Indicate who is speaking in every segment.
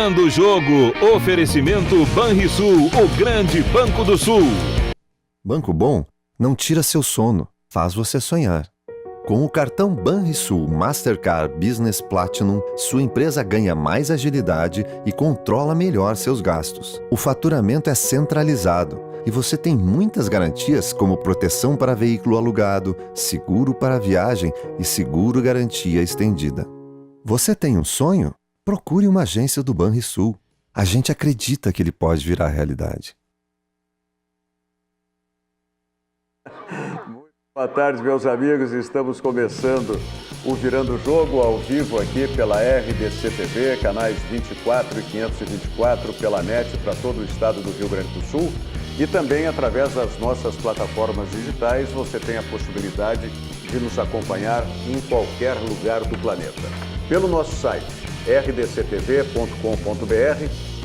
Speaker 1: Virando o jogo. Oferecimento Banrisul, o grande Banco do Sul.
Speaker 2: Banco Bom não tira seu sono, faz você sonhar. Com o cartão Banrisul Mastercard Business Platinum, sua empresa ganha mais agilidade e controla melhor seus gastos. O faturamento é centralizado e você tem muitas garantias como proteção para veículo alugado, seguro para viagem e seguro garantia estendida. Você tem um sonho? Procure uma agência do Banrisul. A gente acredita que ele pode virar realidade.
Speaker 3: Boa tarde, meus amigos. Estamos começando o Virando o Jogo ao vivo aqui pela RDC TV, canais 24 e 524, pela NET para todo o estado do Rio Grande do Sul. E também através das nossas plataformas digitais, você tem a possibilidade de nos acompanhar em qualquer lugar do planeta. Pelo nosso site, rdctv.com.br,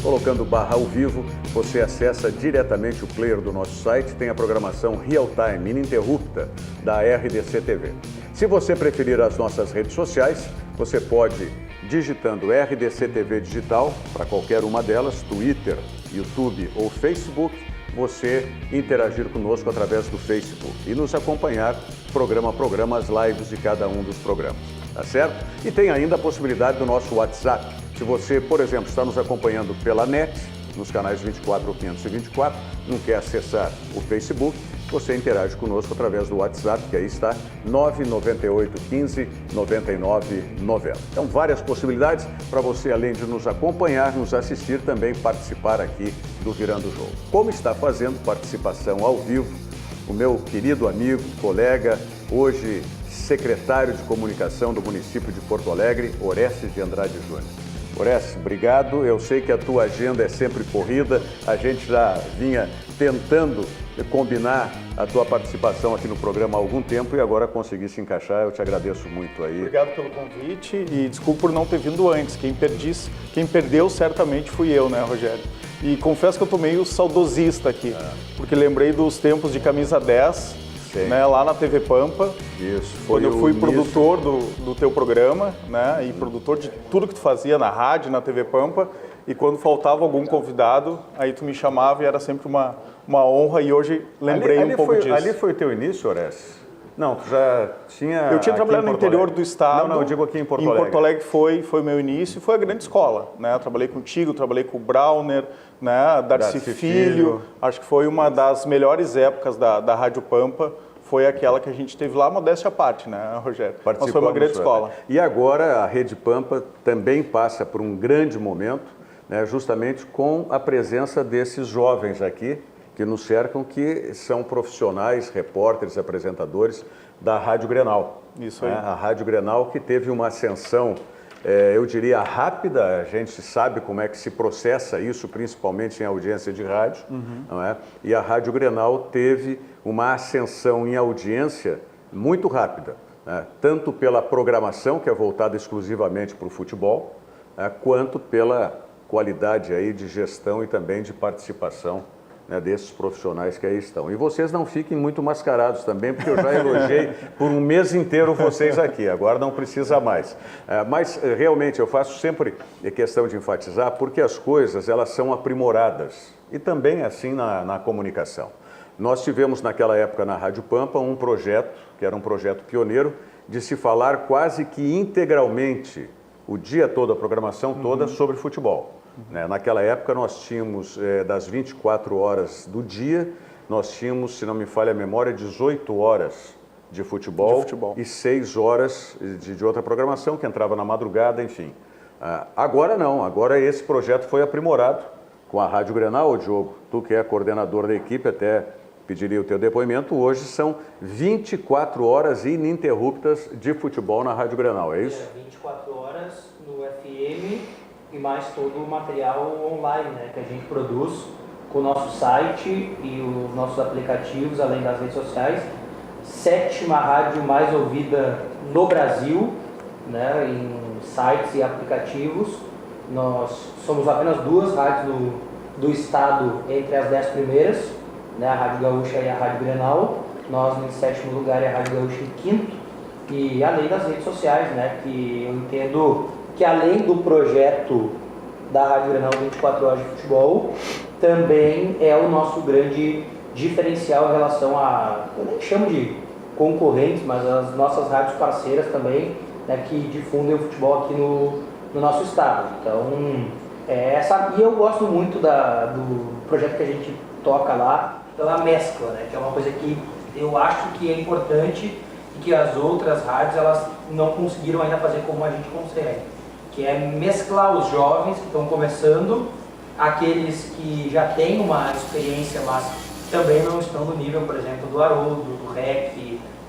Speaker 3: colocando barra ao vivo, você acessa diretamente o player do nosso site, tem a programação real-time, ininterrupta, da RDC TV. Se você preferir as nossas redes sociais, você pode, digitando RDC TV Digital, para qualquer uma delas, Twitter, YouTube ou Facebook, você interagir conosco através do Facebook e nos acompanhar programa a programa, as lives de cada um dos programas, tá certo? E tem ainda a possibilidade do nosso WhatsApp. Se você, por exemplo, está nos acompanhando pela NET, nos canais 24 ou 524, não quer acessar o Facebook, você interage conosco através do WhatsApp, que aí está 998 15 99 90. Então, várias possibilidades para você, além de nos acompanhar, nos assistir, também participar aqui do Virando o Jogo. Como está fazendo participação ao vivo, o meu querido amigo, colega, hoje secretário de Comunicação do município de Porto Alegre, Orestes de Andrade Júnior. Orestes, obrigado. Eu sei que a tua agenda é sempre corrida. A gente já vinha tentando combinar a tua participação aqui no programa há algum tempo e agora consegui se encaixar. Eu te agradeço muito aí.
Speaker 4: Obrigado pelo convite e desculpa por não ter vindo antes. Quem perdeu certamente fui eu, né, Rogério? E confesso que eu tô meio saudosista aqui, porque lembrei dos tempos de camisa 10, né, lá na TV Pampa.
Speaker 3: Isso,
Speaker 4: foi quando eu fui produtor do teu programa, né, e produtor de tudo que tu fazia na rádio, na TV Pampa, e quando faltava algum convidado, aí tu me chamava e era sempre uma honra, e hoje lembrei um pouco disso.
Speaker 3: Ali foi o teu início, Orestes? Não, tu já tinha...
Speaker 4: Eu tinha trabalhado no interior do estado.
Speaker 3: Não, eu digo aqui em Porto Alegre.
Speaker 4: Em Porto Alegre foi o meu início e foi a grande escola, né? Eu trabalhei contigo, trabalhei com o Browner, né? Darcy Filho. Acho que foi uma das melhores épocas da Rádio Pampa. Foi aquela que a gente teve lá, modéstia à parte, né, Rogério? Mas foi uma grande escola.
Speaker 3: E agora a Rede Pampa também passa por um grande momento, né, justamente com a presença desses jovens aqui, que nos cercam, que são profissionais, repórteres, apresentadores da Rádio Grenal.
Speaker 4: Isso aí.
Speaker 3: A Rádio Grenal que teve uma ascensão, eu diria, rápida. A gente sabe como é que se processa isso, principalmente em audiência de rádio, não é? E a Rádio Grenal teve uma ascensão em audiência muito rápida, né? Tanto pela programação, que é voltada exclusivamente para o futebol, né, quanto pela qualidade aí de gestão e também de participação, né, desses profissionais que aí estão. E vocês não fiquem muito mascarados também, porque eu já elogiei por um mês inteiro vocês aqui, agora não precisa mais. Mas realmente eu faço sempre questão de enfatizar, porque as coisas elas são aprimoradas, e também assim na comunicação. Nós tivemos naquela época na Rádio Pampa um projeto, que era um projeto pioneiro, de se falar quase que integralmente, o dia todo, a programação toda, sobre futebol. Naquela época nós tínhamos, das 24 horas do dia, nós tínhamos, se não me falha a memória, 18 horas de futebol e 6 horas de outra programação, que entrava na madrugada, enfim. Agora não, agora esse projeto foi aprimorado com a Rádio Grenal, Diogo, tu que é coordenador da equipe, até pediria o teu depoimento. Hoje são 24 horas ininterruptas de futebol na Rádio Grenal, é isso?
Speaker 5: 24 horas no FM e mais todo o material online, né, que a gente produz com o nosso site e os nossos aplicativos, além das redes sociais. 7ª rádio mais ouvida no Brasil, né, em sites e aplicativos. Nós somos apenas 2 rádios do estado entre as 10 primeiras, né, a Rádio Gaúcha e a Rádio Grenal. Nós em 7º lugar e a Rádio Gaúcha em 5º. E além das redes sociais, né, que eu entendo que além do projeto da Rádio Grenal 24 Horas de Futebol, também é o nosso grande diferencial em relação a, eu nem chamo de concorrentes, mas as nossas rádios parceiras também, né, que difundem o futebol aqui no nosso estado. Então, e eu gosto muito do projeto que a gente toca lá, pela mescla, né, que é uma coisa que eu acho que é importante e que as outras rádios elas não conseguiram ainda fazer como a gente consegue, que é mesclar os jovens que estão começando, aqueles que já têm uma experiência, mas também não estão no nível, por exemplo, do Haroldo, do Rec,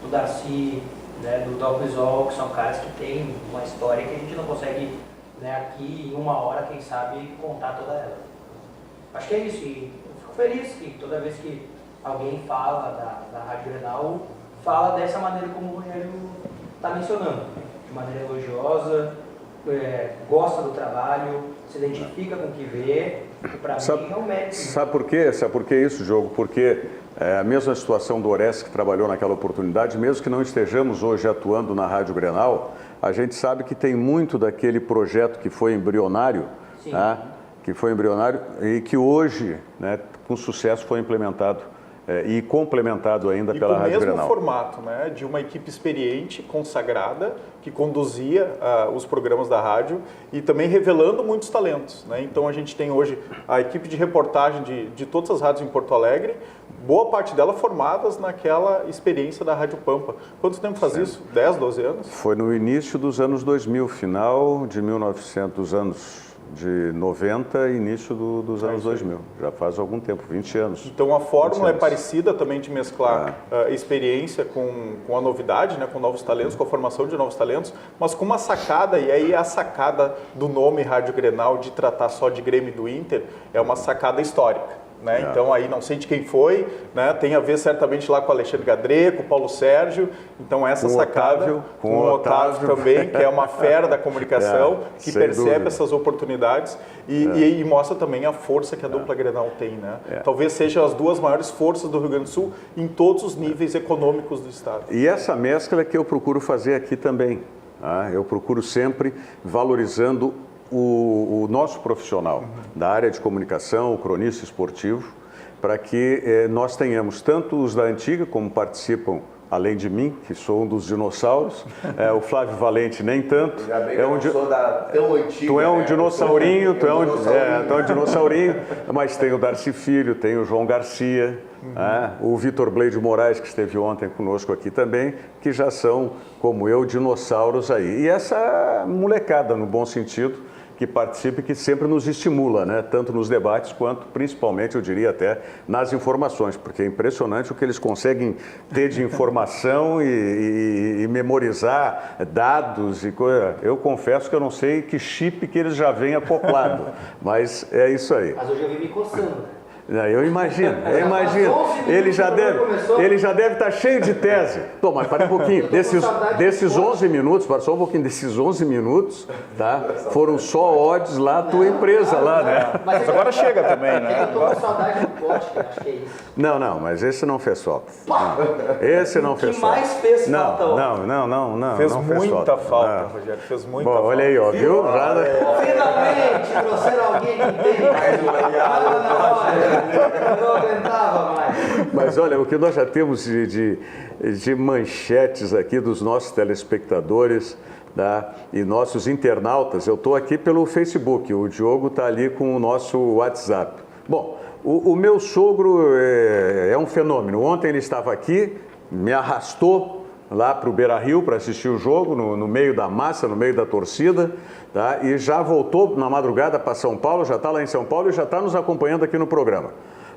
Speaker 5: do Darcy, né, do Dalpisol, que são caras que têm uma história que a gente não consegue, né, aqui em uma hora, quem sabe, contar toda ela. Acho que é isso, e eu fico feliz que toda vez que alguém fala da Rádio Grenal, fala dessa maneira como o Rogério está mencionando, de maneira elogiosa, gosta do trabalho, se identifica com o que vê, e para mim é um mérito.
Speaker 3: Sabe por quê? Sabe por que isso, Diogo? Porque a mesma situação do Ores, que trabalhou naquela oportunidade, mesmo que não estejamos hoje atuando na Rádio Grenal, a gente sabe que tem muito daquele projeto que foi embrionário, né, que foi embrionário e que hoje, né, com sucesso, foi implementado e complementado ainda pela Rádio Grenal.
Speaker 4: E com o mesmo formato, né, de uma equipe experiente, consagrada, que conduzia os programas da rádio e também revelando muitos talentos, né? Então a gente tem hoje a equipe de reportagem de todas as rádios em Porto Alegre, boa parte dela formadas naquela experiência da Rádio Pampa. Quanto tempo faz isso? 10, 12 anos?
Speaker 3: Foi no início dos anos 2000, final de 1900, anos de 90 e início dos anos 2000. Já faz algum tempo, 20 anos.
Speaker 4: Então a fórmula é parecida também de mesclar experiência com a novidade, né, com novos talentos, com a formação de novos talentos, mas com uma sacada, e aí a sacada do nome Rádio Grenal de tratar só de Grêmio e do Inter é uma sacada histórica. Né? Então aí não sei de quem foi, né? Tem a ver certamente lá com o Alexandre Gadré, com o Paulo Sérgio, então essa sacada com o Otávio também, que é uma fera da comunicação, que percebe essas oportunidades e mostra também a força que a dupla Grenal tem, né? Talvez sejam as duas maiores forças do Rio Grande do Sul em todos os níveis econômicos do estado.
Speaker 3: E essa mescla é que eu procuro fazer aqui também, tá? Eu procuro sempre valorizando o nosso profissional da área de comunicação, o cronista esportivo, para que nós tenhamos tanto os da antiga, como participam, além de mim, que sou um dos dinossauros, o Flávio Valente nem tanto.
Speaker 2: Já bem que eu não sou tão antigo.
Speaker 3: Tu é um dinossaurinho, tu é um dinossaurinho, mas tem o Darcy Filho, tem o João Garcia, o Vitor Bleide Moraes, que esteve ontem conosco aqui também, que já são, como eu, dinossauros aí. E essa molecada, no bom sentido, que participa e que sempre nos estimula, né? Tanto nos debates quanto, principalmente, eu diria até, nas informações, porque é impressionante o que eles conseguem ter de informação e memorizar dados e coisa. Eu confesso que eu não sei que chip que eles já vêm acoplado, mas é isso aí.
Speaker 5: Mas hoje eu vim me coçando.
Speaker 3: Eu imagino. Ele já deve estar cheio de tese. Tom, mas para um pouquinho. Desses 11 minutos, para só um pouquinho, desses 11 minutos, tá? Foram só odds lá, a tua empresa lá, né?
Speaker 4: Mas agora chega também, né?
Speaker 5: Eu tô com saudade do pote, acho que é isso.
Speaker 3: Não, mas esse não fez falta. Esse não fez falta.
Speaker 5: O que mais fez falta?
Speaker 3: Não.
Speaker 4: Fez
Speaker 3: não
Speaker 4: muita falta, Rogério. Fez muita falta.
Speaker 3: Olha aí, ó, viu?
Speaker 5: Finalmente trouxeram alguém que entende. Eu não aguentava mais.
Speaker 3: Mas olha, o que nós já temos de manchetes aqui dos nossos telespectadores, tá? E nossos internautas, eu estou aqui pelo Facebook, o Diogo está ali com o nosso WhatsApp. Bom, o meu sogro é um fenômeno. Ontem ele estava aqui, me arrastou lá para o Beira-Rio para assistir o jogo, no meio da massa, no meio da torcida, tá? E já voltou na madrugada para São Paulo, já está lá em São Paulo e já está nos acompanhando aqui no programa.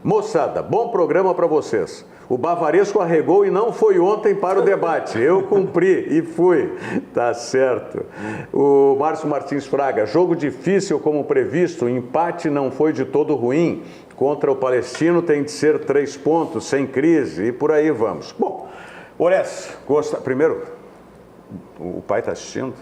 Speaker 3: Moçada, bom programa para vocês. O Bavaresco arregou e não foi ontem para o debate. Eu cumpri e fui. Tá certo. O Márcio Martins Fraga, jogo difícil como previsto, empate não foi de todo ruim. Contra o Palestino tem de ser 3 pontos, sem crise e por aí vamos. Bom, Ores, primeiro, o pai está assistindo?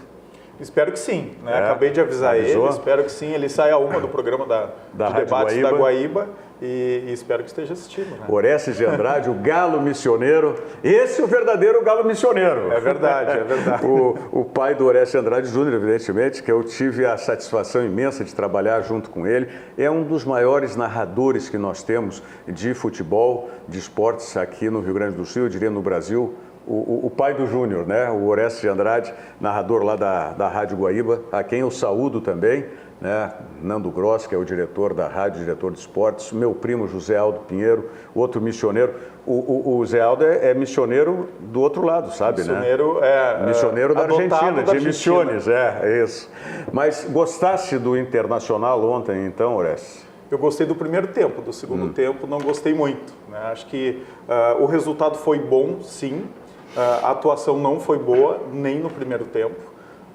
Speaker 4: Espero que sim, né? Acabei de avisar ele, espero que sim. Ele sai a 1 do programa de debates da Guaíba e espero que esteja assistindo. Né?
Speaker 3: Orestes de Andrade, o galo missioneiro. Esse é o verdadeiro galo missioneiro.
Speaker 4: É verdade, é verdade.
Speaker 3: O pai do Orestes de Andrade Júnior, evidentemente, que eu tive a satisfação imensa de trabalhar junto com ele, é um dos maiores narradores que nós temos de futebol, de esportes aqui no Rio Grande do Sul, eu diria no Brasil. O pai do Júnior, né? O Orestes de Andrade, narrador lá da Rádio Guaíba, a quem eu saúdo também, né? Nando Gross, que é o diretor da rádio, diretor de esportes, meu primo José Aldo Pinheiro, outro missioneiro. O Zé Aldo é missioneiro do outro lado, sabe,
Speaker 4: missioneiro,
Speaker 3: né? Missioneiro da Argentina, de Misiones,
Speaker 4: é
Speaker 3: isso. Mas gostasse do Internacional ontem, então, Orestes?
Speaker 4: Eu gostei do primeiro tempo, do segundo tempo não gostei muito. Né? Acho que o resultado foi bom, sim. A atuação não foi boa, nem no primeiro tempo,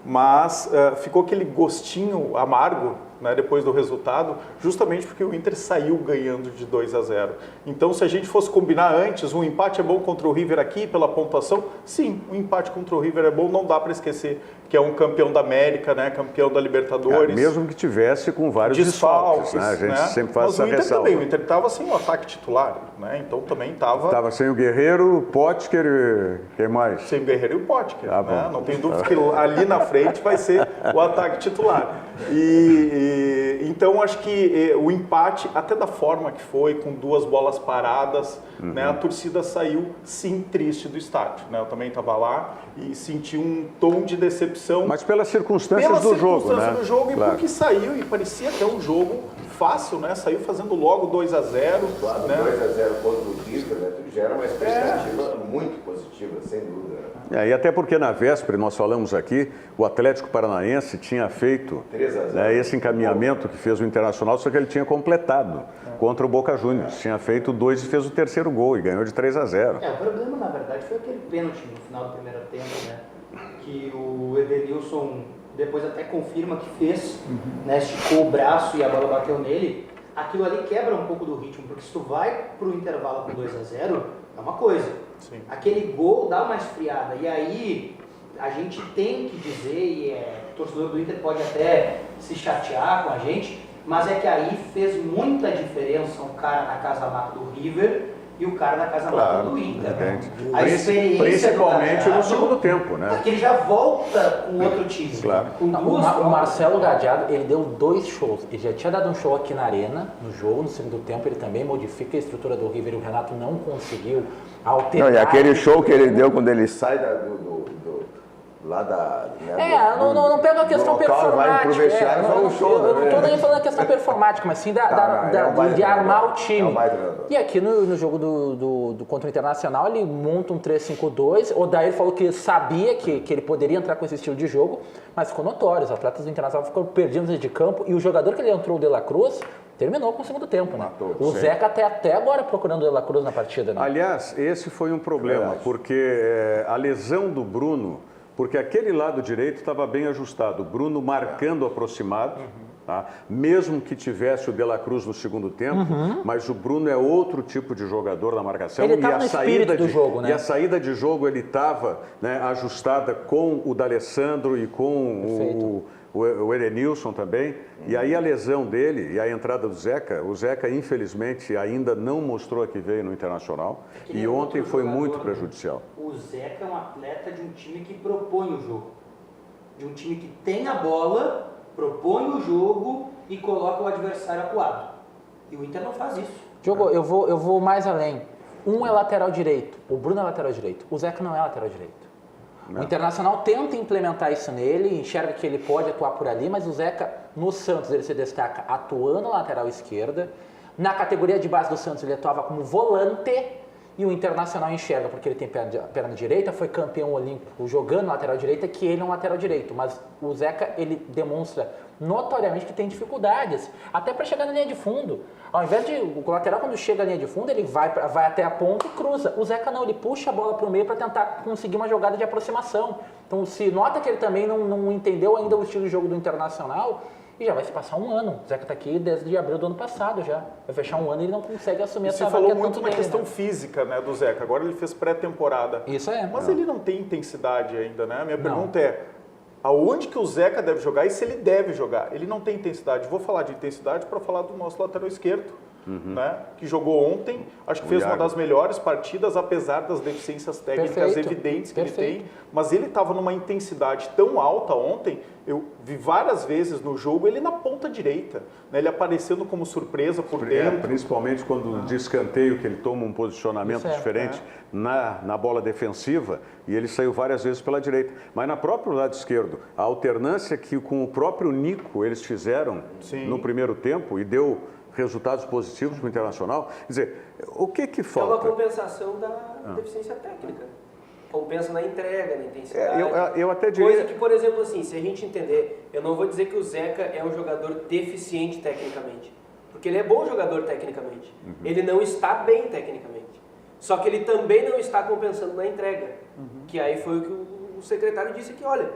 Speaker 4: mas ficou aquele gostinho amargo, né, depois do resultado, justamente porque o Inter saiu ganhando de 2-0. Então, se a gente fosse combinar antes, um empate é bom contra o River aqui pela pontuação, sim, um empate contra o River é bom, não dá para esquecer que é um campeão da América, né, campeão da Libertadores.
Speaker 3: Mesmo que tivesse com vários desfalques, né? A gente sempre faz essa ressalva.
Speaker 4: Mas o Inter também, o Inter estava sem o ataque titular, né? Então também estava...
Speaker 3: Estava sem o Guerreiro, o Potker e quem mais?
Speaker 4: Sem o Guerreiro e o Potker, né? Não tem dúvida que ali na frente vai ser o ataque titular. Então acho que o empate, até da forma que foi, com 2 bolas paradas, né, a torcida saiu sim triste do estádio. Né? Eu também estava lá e senti um tom de decepção.
Speaker 3: Mas pelas circunstâncias do jogo, né?
Speaker 4: Pelas circunstâncias do jogo,
Speaker 3: claro.
Speaker 4: E porque saiu e parecia até um jogo fácil, né? Saiu fazendo logo 2-0.
Speaker 6: Claro,
Speaker 4: né?
Speaker 6: 2-0 contra o River, né? Gera uma expectativa muito positiva, sem dúvida.
Speaker 3: E até porque na véspera, nós falamos aqui, o Atlético Paranaense tinha feito
Speaker 6: 3-0,
Speaker 3: né, esse encaminhamento que fez o Internacional, só que ele tinha completado contra o Boca Juniors. Tinha feito 2 e fez o terceiro gol e ganhou de 3-0.
Speaker 5: O problema, na verdade, foi aquele pênalti no final do primeiro tempo, né? Que o Edenilson depois até confirma que fez, né? Esticou o braço e a bola bateu nele. Aquilo ali quebra um pouco do ritmo, porque se tu vai pro intervalo com 2-0, é uma coisa.
Speaker 4: Sim.
Speaker 5: Aquele gol dá uma esfriada. E aí a gente tem que dizer, e o torcedor do Inter pode até se chatear com a gente, mas é que aí fez muita diferença um cara na casa-mata do River e o cara na casa-mata do Inter. A experiência
Speaker 3: principalmente no segundo tempo, né?
Speaker 5: Porque ele já volta com outro time.
Speaker 3: Claro.
Speaker 5: Com
Speaker 7: O Marcelo Gadiardo, ele deu 2 shows. Ele já tinha dado um show aqui na Arena, no jogo, no segundo tempo ele também modifica a estrutura do River e o Renato não conseguiu alterar.
Speaker 6: Não, e aquele show que ele deu quando ele sai lá da... Né,
Speaker 7: não pega a questão performática.
Speaker 6: Vai pro vestiário, foi um show.
Speaker 7: Eu não estou nem falando da questão performática, mas sim de armar o time. E aqui no jogo contra o Internacional, ele monta um 3-5-2. O Odair falou que sabia que ele poderia entrar com esse estilo de jogo, mas ficou notório. Os atletas do Internacional ficaram perdidos de campo e o jogador que ele entrou, o De La Cruz, terminou com o segundo tempo, né? O Zeca até agora procurando o De La Cruz na partida, né?
Speaker 3: Aliás, esse foi um problema, porque a lesão do Bruno, porque aquele lado direito estava bem ajustado, o Bruno marcando aproximado, tá? Mesmo que tivesse o De La Cruz no segundo tempo, mas o Bruno é outro tipo de jogador na marcação.
Speaker 7: Ele estava no espírito do jogo, né?
Speaker 3: E a saída de jogo ele estava, né, ajustada com o D'Alessandro e com o Edenilson também. E aí a lesão dele e a entrada do Zeca, o Zeca infelizmente ainda não mostrou a que veio no Internacional e ontem foi muito prejudicial.
Speaker 5: O Zeca é um atleta de um time que propõe o jogo, de um time que tem a bola, propõe o jogo e coloca o adversário acuado. E o Inter não faz isso.
Speaker 7: Diogo, eu vou mais além. Um é lateral direito, o Bruno é lateral direito, o Zeca não é lateral direito. O Internacional tenta implementar isso nele, enxerga que ele pode atuar por ali, mas o Zeca, no Santos, ele se destaca atuando na lateral esquerda. Na categoria de base do Santos, ele atuava como volante. E o Internacional enxerga, porque ele tem perna direita, foi campeão olímpico jogando na lateral direita, que ele é um lateral direito. Mas o Zeca, ele demonstra notoriamente que tem dificuldades, até para chegar na linha de fundo. Ao invés de o lateral, quando chega à linha de fundo, ele vai até a ponta e cruza. O Zeca não, ele puxa a bola para o meio para tentar conseguir uma jogada de aproximação. Então, se nota que ele também não entendeu ainda o estilo de jogo do Internacional, e já vai se passar um ano. O Zeca está aqui desde abril do ano passado já. Vai fechar um ano e ele não consegue assumir essa vaga.
Speaker 4: Você falou muito na questão física, né, do Zeca. Agora ele fez pré-temporada.
Speaker 7: Isso é.
Speaker 4: Mas ele não tem intensidade ainda, né? A minha pergunta é, aonde que o Zeca deve jogar e se ele deve jogar? Ele não tem intensidade. Vou falar de intensidade para falar do nosso lateral esquerdo. né, que jogou ontem, acho que fez uma das melhores partidas, apesar das deficiências técnicas evidentes que ele tem, mas ele estava numa intensidade tão alta ontem, eu vi várias vezes no jogo ele na ponta direita, né, ele aparecendo como surpresa por dentro.
Speaker 3: Principalmente quando de escanteio, que ele toma um posicionamento diferente na bola defensiva, e ele saiu várias vezes pela direita. Mas na próprio lado esquerdo, a alternância que com o próprio Nico eles fizeram no primeiro tempo e deu resultados positivos para o Internacional. Quer dizer, o que falta?
Speaker 8: É uma compensação da deficiência técnica. Compensa na entrega, na intensidade.
Speaker 3: Eu até diria...
Speaker 8: Coisa que, por exemplo, assim, se a gente entender, eu não vou dizer que o Zeca é um jogador deficiente tecnicamente, porque ele é bom jogador tecnicamente. Ele não está bem tecnicamente. Só que ele também não está compensando na entrega. Que aí foi o que o secretário disse aqui, olha,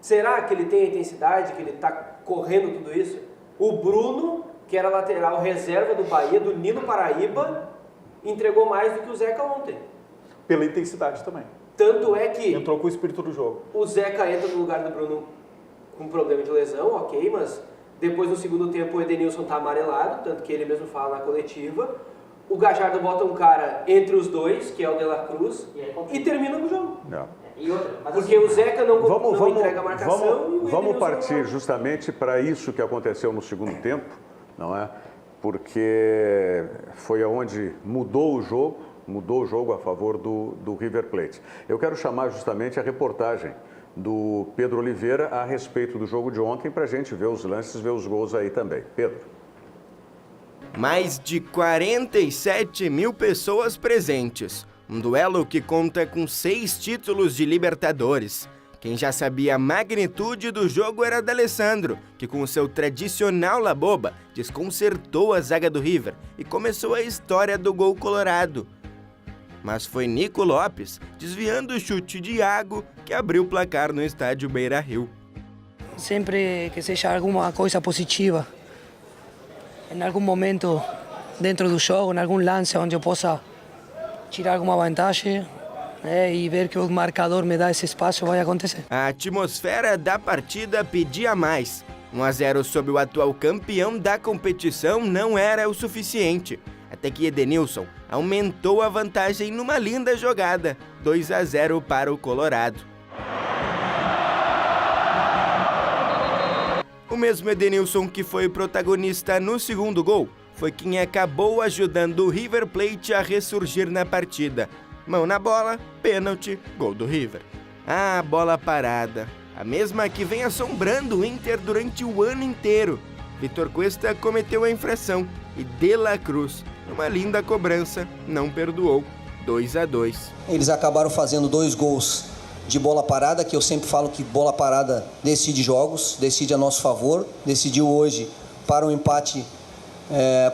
Speaker 8: será que ele tem a intensidade, que ele está correndo tudo isso? O Bruno, que era lateral reserva do Bahia, do Nino Paraíba, entregou mais do que o Zeca ontem.
Speaker 4: Pela intensidade também.
Speaker 8: Tanto é que...
Speaker 4: Entrou com o espírito do jogo.
Speaker 8: O Zeca entra no lugar do Bruno com problema de lesão, ok, mas depois no segundo tempo o Edenilson está amarelado, tanto que ele mesmo fala na coletiva. O Gajardo bota um cara entre os dois, que é o De La Cruz, e termina o jogo.
Speaker 5: E outra, mas
Speaker 8: porque
Speaker 5: assim,
Speaker 8: o Zeca não entrega a marcação.
Speaker 3: Vamos partir justamente para isso que aconteceu no segundo tempo, não é? Porque foi aonde mudou o jogo a favor do River Plate. Eu quero chamar justamente a reportagem do Pedro Oliveira a respeito do jogo de ontem para a gente ver os lances, ver os gols aí também. Pedro.
Speaker 9: Mais de 47 mil pessoas presentes. Um duelo que conta com 6 títulos de Libertadores. Quem já sabia a magnitude do jogo era D'Alessandro, que com o seu tradicional La Boba desconcertou a zaga do River e começou a história do gol colorado. Mas foi Nico Lopes, desviando o chute de Iago, que abriu o placar no estádio Beira-Rio.
Speaker 10: Sempre que seja alguma coisa positiva, em algum momento dentro do jogo, em algum lance onde eu possa tirar alguma vantagem e ver que o marcador me dá esse espaço, vai acontecer.
Speaker 9: A atmosfera da partida pedia mais. 1-0 sobre o atual campeão da competição não era o suficiente. Até que Edenilson aumentou a vantagem numa linda jogada, 2-0 para o Colorado. O mesmo Edenilson que foi protagonista no segundo gol foi quem acabou ajudando o River Plate a ressurgir na partida. Mão na bola, pênalti, gol do River. Ah, bola parada, a mesma que vem assombrando o Inter durante o ano inteiro. Vitor Cuesta cometeu a infração e De La Cruz, numa linda cobrança, não perdoou. 2-2.
Speaker 11: Eles acabaram fazendo 2 gols de bola parada, que eu sempre falo que bola parada decide jogos, decide a nosso favor. Decidiu hoje para um empate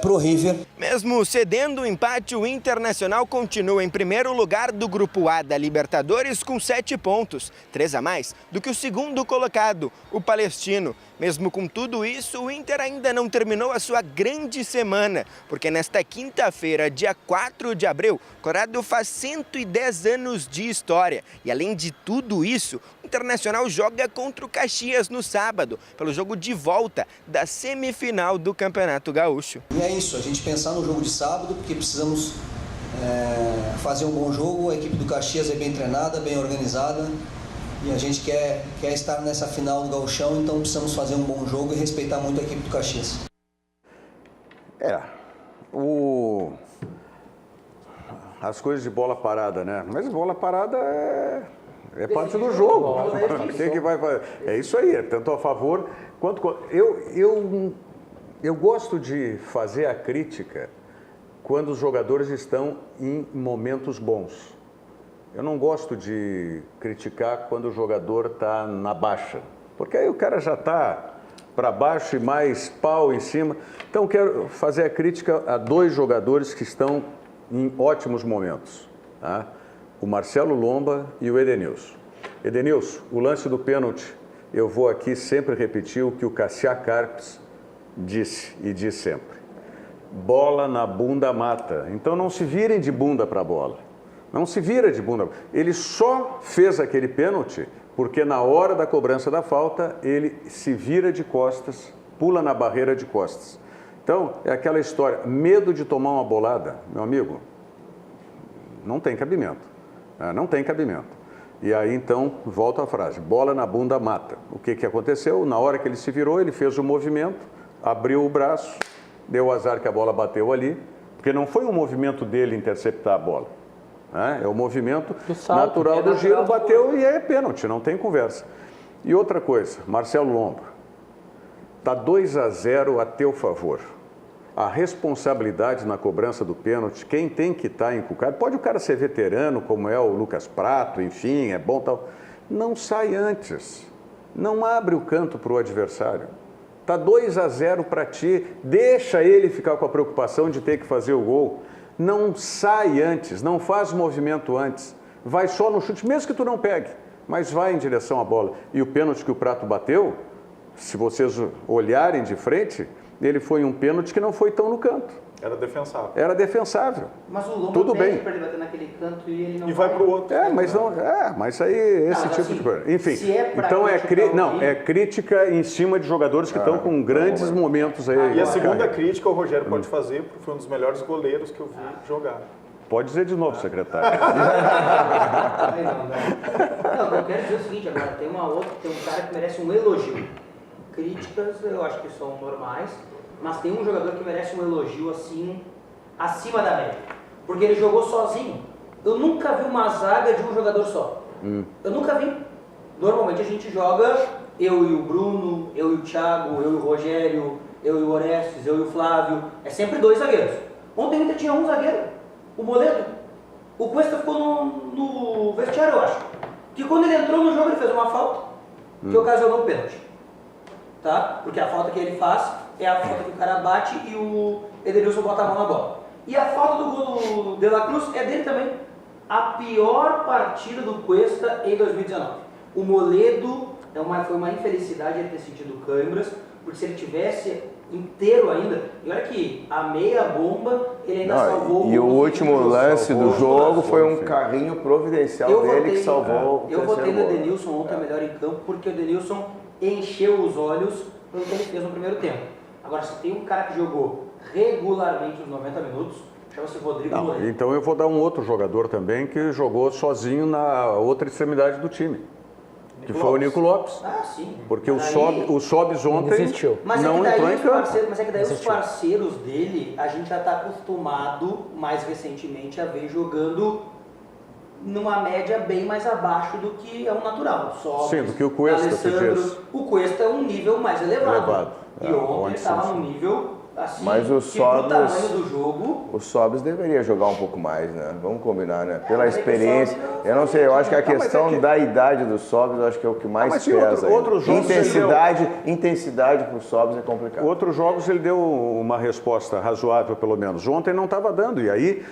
Speaker 11: para o River.
Speaker 9: Mesmo cedendo o empate, o Internacional continua em primeiro lugar do Grupo A da Libertadores com 7 pontos, 3 a mais do que o segundo colocado, o Palestino. Mesmo com tudo isso, o Inter ainda não terminou a sua grande semana, porque nesta quinta-feira, dia 4 de abril, Colorado faz 110 anos de história. E além de tudo isso, o Internacional joga contra o Caxias no sábado, pelo jogo de volta da semifinal do Campeonato Gaúcho.
Speaker 11: E é isso, a gente pensar no jogo de sábado, porque precisamos fazer um bom jogo. A equipe do Caxias é bem treinada, bem organizada. E a gente quer estar nessa final do Gauchão, então precisamos fazer um bom jogo e respeitar muito a equipe do Caxias.
Speaker 3: As coisas de bola parada, né? Mas bola parada é parte do jogo. Que vai fazer? É isso aí, é tanto a favor quanto contra. Eu gosto de fazer a crítica quando os jogadores estão em momentos bons. Eu não gosto de criticar quando o jogador está na baixa, porque aí o cara já está para baixo e mais pau em cima. Então quero fazer a crítica a 2 jogadores que estão em ótimos momentos, tá? O Marcelo Lomba e o Edenilson. Edenilson, o lance do pênalti, eu vou aqui sempre repetir o que o Cassiá Carpes disse e diz sempre. Bola na bunda mata. Então não se virem de bunda para a bola. Não se vira de bunda. Ele só fez aquele pênalti porque na hora da cobrança da falta ele se vira de costas, pula na barreira de costas. Então, é aquela história, medo de tomar uma bolada, meu amigo, não tem cabimento. Não tem cabimento. E aí, então, volta a frase, bola na bunda mata. O que aconteceu? Na hora que ele se virou, ele fez o movimento, abriu o braço, deu o azar que a bola bateu ali, porque não foi um movimento dele interceptar a bola. É o movimento natural do giro, bateu e é pênalti, não tem conversa. E outra coisa, Marcelo Lomba, está 2-0 a teu favor. A responsabilidade na cobrança do pênalti, quem tem que estar encucado, pode o cara ser veterano, como é o Lucas Prato, enfim, é bom tal, não sai antes, não abre o canto para o adversário. Está 2-0 para ti, deixa ele ficar com a preocupação de ter que fazer o gol. Não sai antes, não faz movimento antes, vai só no chute, mesmo que tu não pegue, mas vai em direção à bola. E o pênalti que o Prato bateu, se vocês olharem de frente, ele foi um pênalti que não foi tão no canto.
Speaker 4: Era defensável.
Speaker 3: Era defensável.
Speaker 5: Mas o Lomba
Speaker 3: tudo bem
Speaker 5: para ele bater naquele canto e ele não
Speaker 4: e vai para o outro.
Speaker 3: Mas aí esse
Speaker 5: não,
Speaker 3: tipo
Speaker 5: assim,
Speaker 3: de coisa. Enfim, então
Speaker 5: alguém...
Speaker 3: é crítica em cima de jogadores que estão com grandes momentos aí.
Speaker 4: E a segunda crítica o Rogério pode fazer, porque foi um dos melhores goleiros que eu vi jogar.
Speaker 3: Pode dizer de novo, secretário.
Speaker 5: Não, eu quero dizer o seguinte, agora tem um cara que merece um elogio. Críticas eu acho que são normais, mas tem um jogador que merece um elogio assim, acima da média. Porque ele jogou sozinho. Eu nunca vi uma zaga de um jogador só. Eu nunca vi. Normalmente a gente joga, eu e o Bruno, eu e o Thiago, eu e o Rogério, eu e o Orestes, eu e o Flávio. É sempre 2 zagueiros. Ontem ainda tinha um zagueiro, o Moledo. O Cuesta ficou no vestiário, eu acho. Que quando ele entrou no jogo ele fez uma falta que ocasionou o pênalti. Tá? Porque a falta que ele faz é a falta que o cara bate e o Edenilson bota a mão na bola. E a falta do gol do De La Cruz é dele também. A pior partida do Cuesta em 2019. O Moledo foi uma infelicidade ele ter sentido câimbras, porque se ele tivesse inteiro ainda, e olha que a meia bomba ele ainda salvou o
Speaker 6: gol. E o último lance do jogo foi um carrinho providencial dele que salvou o
Speaker 5: Eu votei no
Speaker 6: gol.
Speaker 5: Edenilson ontem melhor em campo, porque o Edenilson encheu os olhos pelo que ele fez no primeiro tempo. Agora, se tem um cara que jogou regularmente os 90 minutos, chama-se Rodrigo Moledo.
Speaker 3: Então eu vou dar um outro jogador também que jogou sozinho na outra extremidade do time. Que foi o Nico Lopes.
Speaker 5: Ah, sim.
Speaker 3: Porque o Sobis ontem não entrou em campo.
Speaker 5: Mas é que daí os parceiros dele, a gente já está acostumado, mais recentemente, a ver jogando numa média bem mais abaixo do que é o natural.
Speaker 3: Sim, do que o Cuesta.
Speaker 5: O Cuesta é um nível mais elevado. E ontem ele estava num nível assim,
Speaker 6: mas o
Speaker 5: Sobis, tamanho do jogo.
Speaker 6: O Sobis deveria jogar um pouco mais, né? Vamos combinar, né? Pela experiência. Eu não sei, eu acho que a questão da idade do Sobis, eu acho que é o que mais pesa. Intensidade para o Sobis é complicado.
Speaker 3: Outros jogos ele deu uma resposta razoável, pelo menos. Ontem não estava dando. E aí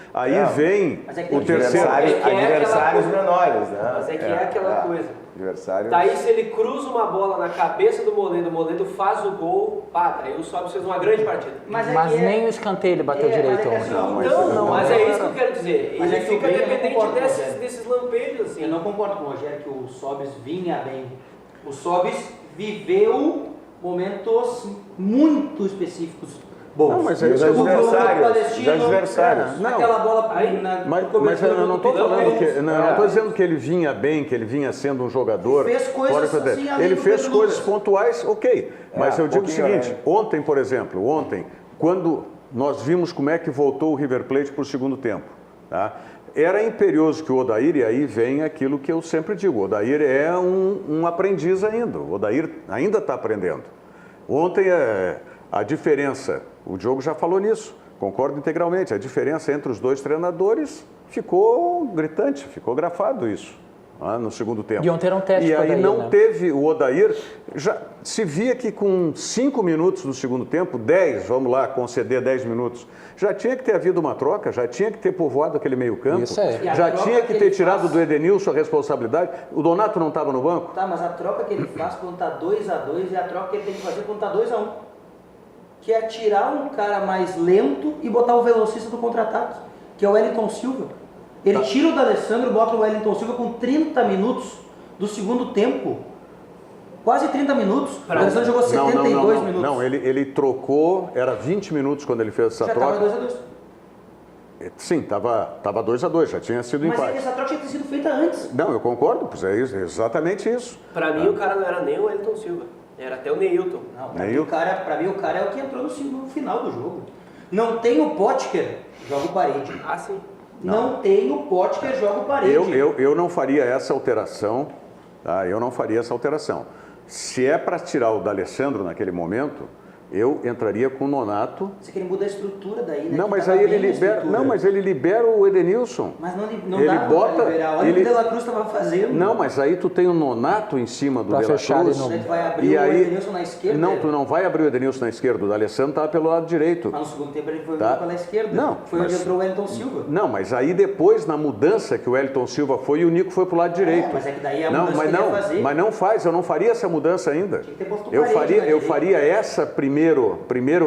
Speaker 3: vem o terceiro.
Speaker 6: Adversários menores, né?
Speaker 8: Mas é que é aquela coisa.
Speaker 6: Adversário.
Speaker 8: Daí se ele cruza uma bola na cabeça do Moledo faz o gol, daí o Sobis fez uma grande partida.
Speaker 7: Mas nem o escanteio ele bateu direito ontem.
Speaker 8: Mas é isso que eu quero dizer. Ele fica dependente desses lampejos. Assim.
Speaker 5: Eu não concordo com o Rogério que o Sobis vinha bem. O Sobis viveu momentos muito específicos bons.
Speaker 3: Não, mas é os adversários.
Speaker 5: Aquela bola
Speaker 3: mas eu não estou falando que. Não estou dizendo que ele vinha bem, que ele vinha sendo um jogador.
Speaker 5: Fez coisas assim,
Speaker 3: ele fez coisas pontuais, ok. Mas eu digo o seguinte: ontem, por exemplo, quando nós vimos como é que voltou o River Plate para o segundo tempo, tá? Era imperioso que o Odair, e aí vem aquilo que eu sempre digo: o Odair é um aprendiz ainda. O Odair ainda está aprendendo. Ontem a diferença. O Diogo já falou nisso, concordo integralmente. A diferença entre os dois treinadores ficou gritante, ficou grafado isso no segundo tempo.
Speaker 7: E ontem era um teste.
Speaker 3: E aí não teve o Odair, já se via que com 5 minutos do segundo tempo, 10, vamos lá, conceder 10 minutos, já tinha que ter havido uma troca, já tinha que ter povoado aquele meio campo, já tinha que ter tirado do Edenilson a responsabilidade. O Donato não estava no banco?
Speaker 5: Tá, mas a troca que ele faz quando está 2-2 é a troca que ele tem que fazer quando está 2-1. Que é tirar um cara mais lento e botar o velocista do contra-ataque, que é o Wellington Silva. Ele tira o D'Alessandro e bota o Wellington Silva com 30 minutos do segundo tempo.
Speaker 12: quase 30 minutos. O D'Alessandro jogou 72 minutos.
Speaker 3: Não, ele trocou, era 20 minutos quando ele fez essa troca.
Speaker 12: Já estava 2-2.
Speaker 3: Sim, estava 2-2, já tinha sido empate.
Speaker 12: Mas essa troca tinha sido feita antes.
Speaker 3: Não, eu concordo, pois é isso, exatamente isso.
Speaker 8: Para mim, o cara não era nem o Wellington Silva, era até o Neilton.
Speaker 12: Não, para mim, o cara é o que entrou no final do jogo. Não tem o Potker, joga o Parede.
Speaker 8: Ah, sim.
Speaker 12: Não tem o Potker, joga o Parede.
Speaker 3: Eu não faria essa alteração, tá? Eu não faria essa alteração. Se é para tirar o D'Alessandro naquele momento, eu entraria com o Nonato.
Speaker 12: Você quer mudar a estrutura daí, né?
Speaker 3: Não, mas aí ele libera. Não, mas ele libera o Edenilson.
Speaker 12: Mas não
Speaker 3: ele
Speaker 12: dá
Speaker 3: bota,
Speaker 12: pra liberar. Olha o que o De La Cruz estava fazendo.
Speaker 3: Não, mas aí tu tem o Nonato em cima do De La Cruz.
Speaker 12: Você vai abrir o Edenilson na esquerda?
Speaker 3: Não, tu não vai abrir o Edenilson na esquerda. O D'Alessandro estava pelo lado direito.
Speaker 12: Mas no segundo tempo ele foi pela esquerda.
Speaker 3: Não,
Speaker 12: foi onde entrou o Wellington Silva.
Speaker 3: Não, mas aí depois, na mudança que o Wellington Silva foi, o Nico foi pro lado direito.
Speaker 12: Mas é que daí a mudança que ele ia fazer.
Speaker 3: Mas não faz, eu não faria essa mudança ainda.
Speaker 12: Tinha que ter posto
Speaker 3: Eu faria essa primeiro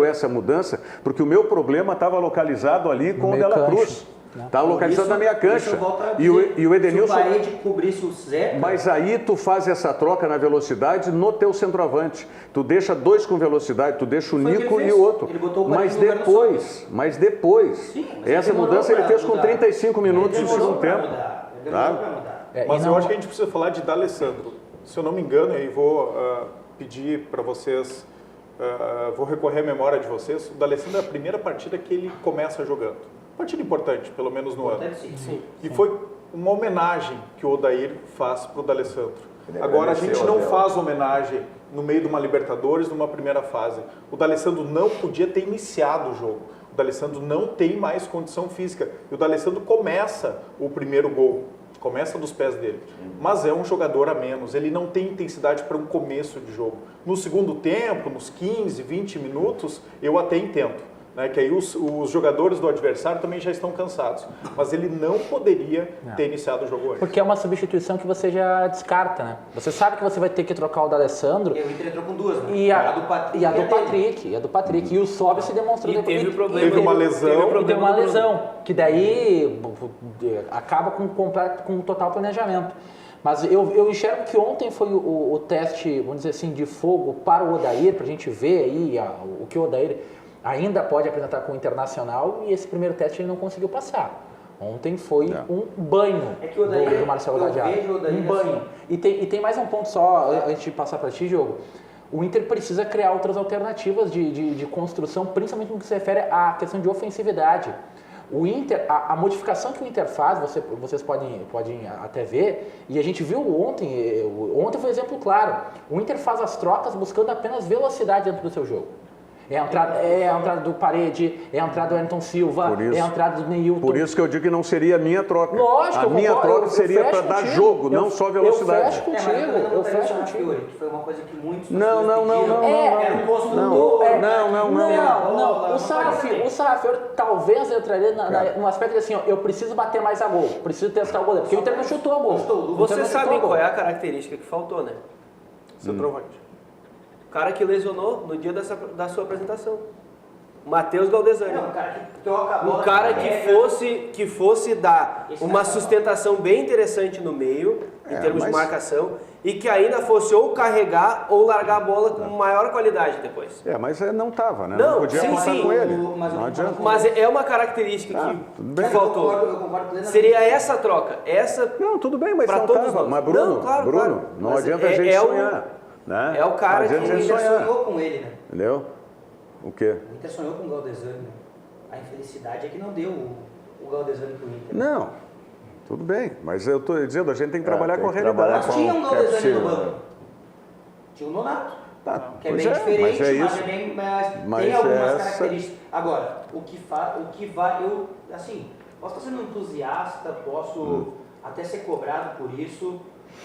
Speaker 3: essa mudança, porque o meu problema estava localizado ali com o De La Cruz. Estava localizado na minha cancha. E o Edenilson.
Speaker 12: Se o Parede cobrisse o Zé.
Speaker 3: Mas aí tu faz essa troca na velocidade no teu centroavante. Tu deixa dois com velocidade, tu deixa o Nico e o outro.
Speaker 12: Ele botou o
Speaker 3: mas depois.
Speaker 12: Sim,
Speaker 3: essa mudança ele fez com 35 minutos no segundo tempo.
Speaker 4: Mas eu acho que a gente precisa falar de D'Alessandro. Se eu não me engano, e vou pedir para vocês. Vou recorrer à memória de vocês. O D'Alessandro é a primeira partida que ele começa jogando. Partida importante, pelo menos no ano.
Speaker 12: Sim.
Speaker 4: E foi uma homenagem que o Odair faz para o D'Alessandro. Agora, a gente não faz homenagem no meio de uma Libertadores, numa primeira fase. O D'Alessandro não podia ter iniciado o jogo. O D'Alessandro não tem mais condição física. E o D'Alessandro começa o primeiro gol. Começa dos pés dele. Mas é um jogador a menos. Ele não tem intensidade para um começo de jogo. No segundo tempo, nos 15, 20 minutos, eu até entendo. Né, que aí os jogadores do adversário também já estão cansados. Mas ele não poderia ter iniciado o jogo antes.
Speaker 7: Porque é uma substituição que você já descarta, né? Você sabe que você vai ter que trocar o D'Alessandro.
Speaker 12: E o Inter entrou com duas, né?
Speaker 7: E a do Patrick. E o Sobe se demonstrou depois.
Speaker 4: Teve uma lesão.
Speaker 7: E teve uma lesão. Que daí acaba com um total planejamento. Mas eu enxergo que ontem foi o teste, vamos dizer assim, de fogo para o Odair, para a gente ver aí o que o Odair ainda pode apresentar com o Internacional, e esse primeiro teste ele não conseguiu passar. Ontem foi um banho do Marcelo Gadiardo. Um banho. Assim. E tem mais um ponto só, antes de passar para ti, Diogo. O Inter precisa criar outras alternativas de construção, principalmente no que se refere à questão de ofensividade. O Inter, a modificação que o Inter faz, vocês podem até ver, e a gente viu ontem foi um exemplo claro. O Inter faz as trocas buscando apenas velocidade dentro do seu jogo. É a entrada do Parede, é a entrada do Wellington Silva, é a entrada do Neilton.
Speaker 3: Por isso que eu digo que não seria a minha troca.
Speaker 7: Lógico,
Speaker 3: a minha troca seria para dar jogo, não só velocidade.
Speaker 7: Eu fecho contigo.
Speaker 12: Foi uma coisa que muitos...
Speaker 3: Não.
Speaker 7: O Sarraf talvez entraria no aspecto de assim, ó, eu preciso bater mais a gol, preciso testar o goleiro, porque o Inter não chutou a gol.
Speaker 8: Você sabe qual é a característica que faltou, né?
Speaker 4: Centroavante.
Speaker 8: O cara que lesionou no dia da sua apresentação. Matheus Galdesani.
Speaker 12: Um cara que toca a bola.
Speaker 8: Um cara que fosse dar uma sustentação bem interessante no meio, em termos de marcação, e que ainda fosse ou carregar ou largar a bola com maior qualidade depois.
Speaker 3: Mas não estava, né?
Speaker 8: Não
Speaker 3: podia contar com ele. Não adianta.
Speaker 8: Mas é uma característica que faltou.
Speaker 12: Eu concordo plenamente.
Speaker 8: Seria essa troca.
Speaker 3: Não, tudo bem, mas não estava. Mas Bruno, não adianta a gente sonhar. Né?
Speaker 8: É o cara
Speaker 12: que o Inter sonhou com ele, né?
Speaker 3: Entendeu? O quê?
Speaker 12: O Inter sonhou com o Galdesani. Né? A infelicidade é que não deu o Galdesani pro Inter.
Speaker 3: Não, tudo bem, mas eu estou dizendo, a gente tem que trabalhar com a realidade.
Speaker 12: Mas tinha um Galdesani no banco. Tinha o Nonato. Que é bem diferente, mas tem algumas características. Agora, o que vai, eu, assim, posso estar sendo entusiasta, posso até ser cobrado por isso,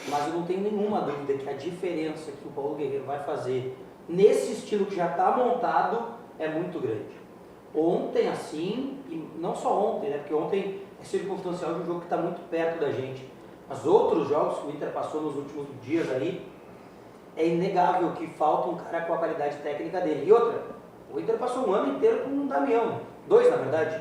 Speaker 12: mas eu não tenho nenhuma dúvida que a diferença que o Paulo Guerreiro vai fazer nesse estilo que já está montado é muito grande. Ontem, assim, e não só ontem, né, porque ontem é circunstancial de um jogo que está muito perto da gente, mas outros jogos que o Inter passou nos últimos dias aí, é inegável que falta um cara com a qualidade técnica dele. E outra, o Inter passou um ano inteiro com um Damião, 2 na verdade.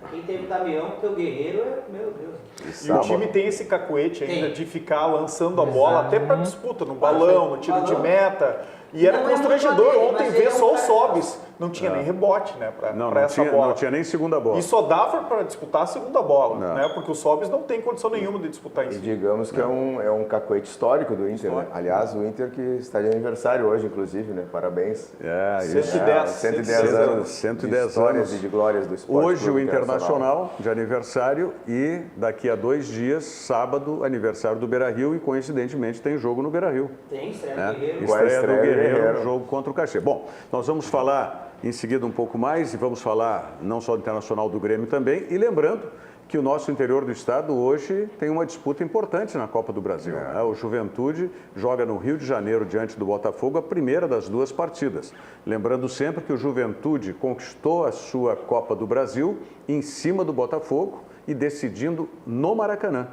Speaker 12: Quem teve Damião, teu Guerreiro, meu Deus.
Speaker 4: E o time tem esse cacuete ainda de ficar lançando a bola até para disputa, no balão, no tiro de meta. E era constrangedor ontem ver só os sobes. Não tinha nem rebote, né, para essa bola.
Speaker 3: Não tinha nem segunda bola.
Speaker 4: E só dava para disputar a segunda bola, né? Porque os sobes não tem condição nenhuma de disputar isso.
Speaker 6: E digamos que é um cacoete histórico do Inter, né? Aliás, o Inter que está de aniversário hoje, inclusive, né? Parabéns. 110 anos.
Speaker 3: 110
Speaker 6: histórias
Speaker 3: anos.
Speaker 6: e de glórias do esporte.
Speaker 3: Hoje o Internacional de aniversário e daqui a 2 dias, sábado, aniversário do Beira-Rio e coincidentemente tem jogo no Beira-Rio.
Speaker 12: Tem, estreia do Guerreiro.
Speaker 3: Estreia do Guerreiro, jogo contra o Caxias. Bom, nós vamos falar em seguida um pouco mais e vamos falar não só do Internacional, do Grêmio também. E lembrando que o nosso interior do estado hoje tem uma disputa importante na Copa do Brasil. O Juventude joga no Rio de Janeiro diante do Botafogo a primeira das 2 partidas. Lembrando sempre que o Juventude conquistou a sua Copa do Brasil em cima do Botafogo e decidindo no Maracanã.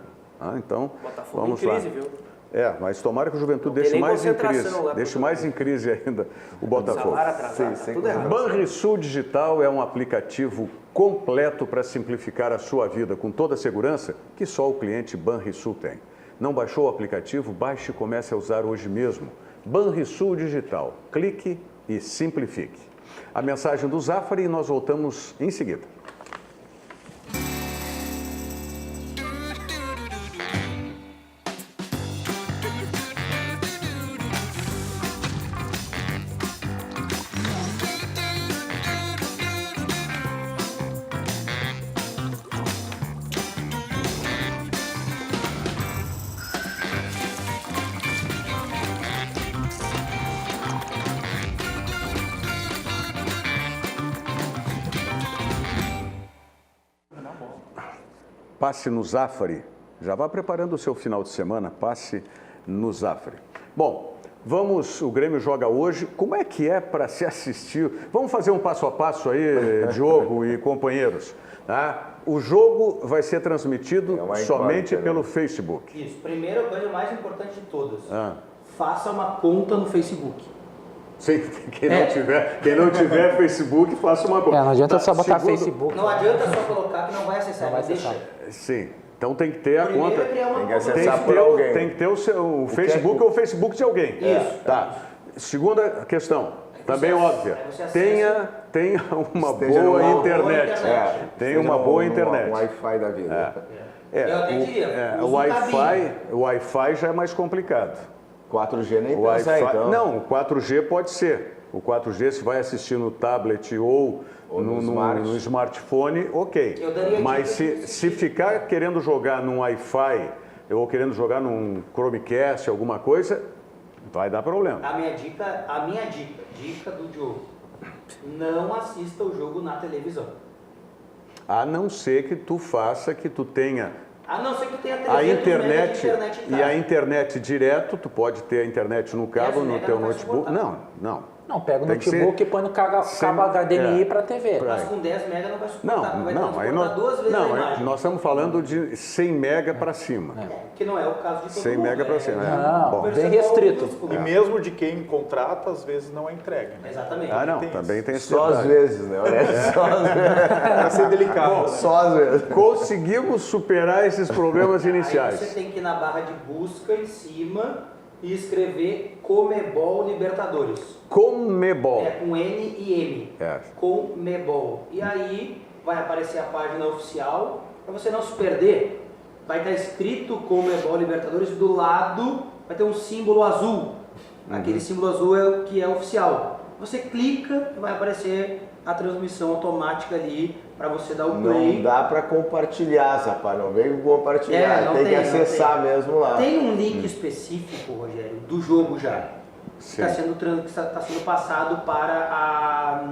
Speaker 3: Então,
Speaker 8: Botafogo
Speaker 3: vamos
Speaker 8: em crise,
Speaker 3: lá.
Speaker 8: viu?
Speaker 3: Mas tomara que o Juventude deixe mais em crise. Deixe mais em crise ainda o Botafogo. Banrisul Digital é um aplicativo completo para simplificar a sua vida com toda a segurança que só o cliente Banrisul tem. Não baixou o aplicativo? Baixe e comece a usar hoje mesmo. Banrisul Digital. Clique e simplifique. A mensagem do Zafari e nós voltamos em seguida. Passe no Zafari. Já vá preparando o seu final de semana, passe no Zafari. Bom, o Grêmio joga hoje. Como é que é para se assistir? Vamos fazer um passo a passo aí, Diogo e companheiros. Tá? O jogo vai ser transmitido somente pelo Facebook.
Speaker 12: Isso. Primeira coisa mais importante de todas. Faça uma conta no Facebook.
Speaker 3: Sim, quem não tiver Facebook, faça uma conta.
Speaker 7: Não adianta só botar Facebook.
Speaker 12: Não adianta só colocar que não vai acessar.
Speaker 3: Sim. Então tem que ter a conta.
Speaker 6: Tem que acessar por alguém.
Speaker 3: Tem que ter o Facebook ou o Facebook de alguém.
Speaker 12: Isso.
Speaker 3: Tá. Segunda questão, também óbvia. Tenha uma boa internet. Tenha uma boa internet.
Speaker 6: Um Wi-Fi da vida.
Speaker 12: Eu até diria.
Speaker 3: O Wi-Fi já é mais complicado.
Speaker 6: 4G nem pensar, então.
Speaker 3: Não, o 4G pode ser. O 4G, se vai assistir no tablet ou no smartphone, ok. Mas se ficar querendo jogar num Wi-Fi ou querendo jogar num Chromecast, alguma coisa, vai dar problema.
Speaker 12: A minha dica do Diogo, não assista o jogo na televisão.
Speaker 3: A não ser que tu faça, que tu tenha...
Speaker 12: A não ser que tenha
Speaker 3: a internet e a internet direto, tu pode ter a internet no cabo, no teu notebook. Não,
Speaker 7: pega o notebook e põe no cabo HDMI para a TV.
Speaker 12: Mas com 10 mega não vai suportar, vai
Speaker 3: aí
Speaker 12: transportar 2 vezes a imagem.
Speaker 3: Nós estamos falando de 100 mega para cima.
Speaker 12: Que não é o caso de todo
Speaker 3: 100 mega para cima.
Speaker 7: Não, bem restrito.
Speaker 4: E mesmo de quem contrata, às vezes não é entregue. Né?
Speaker 12: Exatamente.
Speaker 3: Também tem esse
Speaker 6: Só às vezes, né? Só às vezes.
Speaker 4: Para ser delicado.
Speaker 6: Só às vezes.
Speaker 3: Conseguimos superar esses problemas iniciais.
Speaker 12: Aí você tem que ir na barra de busca em cima e escrever Comebol Libertadores.
Speaker 3: Comebol.
Speaker 12: Com N e M. Comebol. E aí vai aparecer a página oficial. Para você não se perder, vai estar escrito Comebol Libertadores. Do lado vai ter um símbolo azul. Aquele símbolo azul é o que é oficial. Você clica e vai aparecer a transmissão automática ali para você dar o play.
Speaker 6: Não dá para compartilhar, rapaz, não vem compartilhar, tem que acessar mesmo lá.
Speaker 12: Tem um link específico, Rogério, do jogo já, que está sendo passado para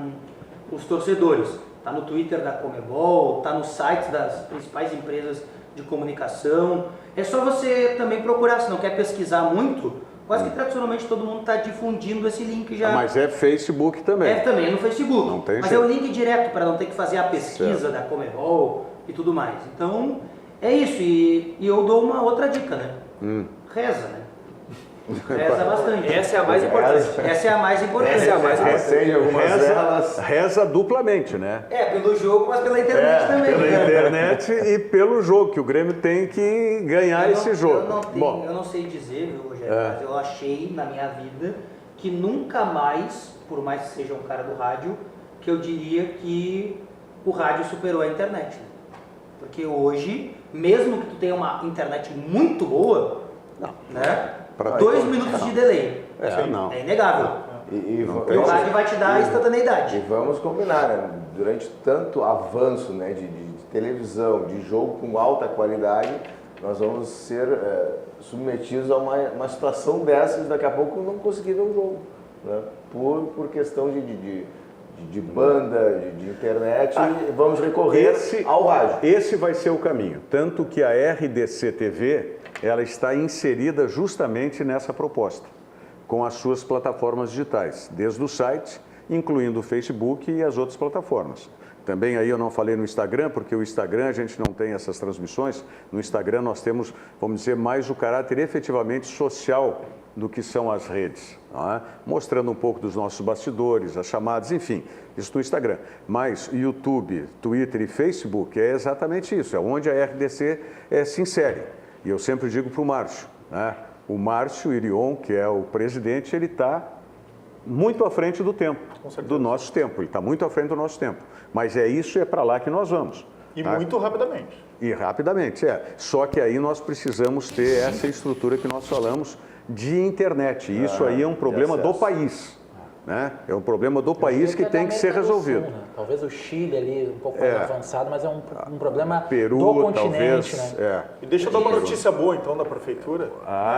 Speaker 12: os torcedores. Está no Twitter da Comebol, está nos sites das principais empresas de comunicação. É só você também procurar, se não quer pesquisar muito. Quase que tradicionalmente todo mundo está difundindo esse link já.
Speaker 3: Mas é Facebook também.
Speaker 12: Também é no Facebook.
Speaker 3: Não tem
Speaker 12: mas
Speaker 3: jeito.
Speaker 12: É o link direto para não ter que fazer a pesquisa da Comebol e tudo mais. Então, é isso. E eu dou uma outra dica, né? Reza, né? Reza bastante.
Speaker 8: Essa é a mais importante.
Speaker 12: Essa é a mais importante.
Speaker 8: Essa é a mais importante.
Speaker 6: Acende algumas velas.
Speaker 3: Reza duplamente, né?
Speaker 12: Pelo jogo, mas pela internet também.
Speaker 3: Pela internet e pelo jogo, que o Grêmio tem que ganhar esse jogo.
Speaker 12: Eu não sei dizer, viu, Rogério, mas eu achei na minha vida que nunca mais, por mais que seja um cara do rádio, que eu diria que o rádio superou a internet. Porque hoje, mesmo que tu tenha uma internet muito boa, né? 2 minutos de delay. É inegável.
Speaker 6: E
Speaker 12: o rádio vai te dar a instantaneidade.
Speaker 6: E vamos combinar, né? Durante tanto avanço, né, de televisão, de jogo com alta qualidade, nós vamos ser submetidos a uma situação dessas, daqui a pouco não conseguir ver o jogo, né? Por questão de banda, de internet, vamos recorrer ao rádio.
Speaker 3: Esse vai ser o caminho, tanto que a RDC TV, ela está inserida justamente nessa proposta, com as suas plataformas digitais, desde o site, incluindo o Facebook e as outras plataformas. Também aí eu não falei no Instagram, porque o Instagram a gente não tem essas transmissões. No Instagram nós temos, vamos dizer, mais o caráter efetivamente social do que são as redes, não é? Mostrando um pouco dos nossos bastidores, as chamadas, enfim, isso no Instagram. Mas YouTube, Twitter e Facebook é exatamente isso, é onde a RDC se insere. E eu sempre digo para o Márcio, né? O Márcio Irion, que é o presidente, ele está muito à frente do tempo, do nosso tempo, ele está muito à frente do nosso tempo. Mas é para lá que nós vamos.
Speaker 4: E muito rapidamente.
Speaker 3: E rapidamente, Só que aí nós precisamos ter essa estrutura que nós falamos de internet. E isso aí é um problema do país. Né? É um problema do país que tem que ser resolvido.
Speaker 7: Sul, né? Talvez o Chile ali um pouco mais avançado, mas é um problema
Speaker 3: Peru,
Speaker 7: do continente.
Speaker 3: Talvez,
Speaker 7: né?
Speaker 4: E deixa eu dar uma notícia boa então da prefeitura.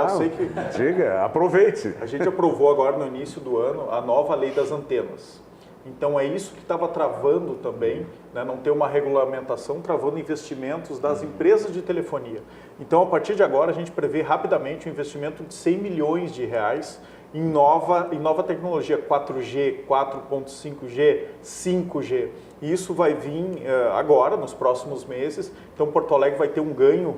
Speaker 3: Eu sei que... Diga, aproveite.
Speaker 4: A gente aprovou agora no início do ano a nova lei das antenas. Então é isso que estava travando também, né? Não ter uma regulamentação, travando investimentos das empresas de telefonia. Então a partir de agora a gente prevê rapidamente um investimento de 100 milhões de reais em nova tecnologia, 4G, 4.5G, 5G. E isso vai vir agora, nos próximos meses. Então Porto Alegre vai ter um ganho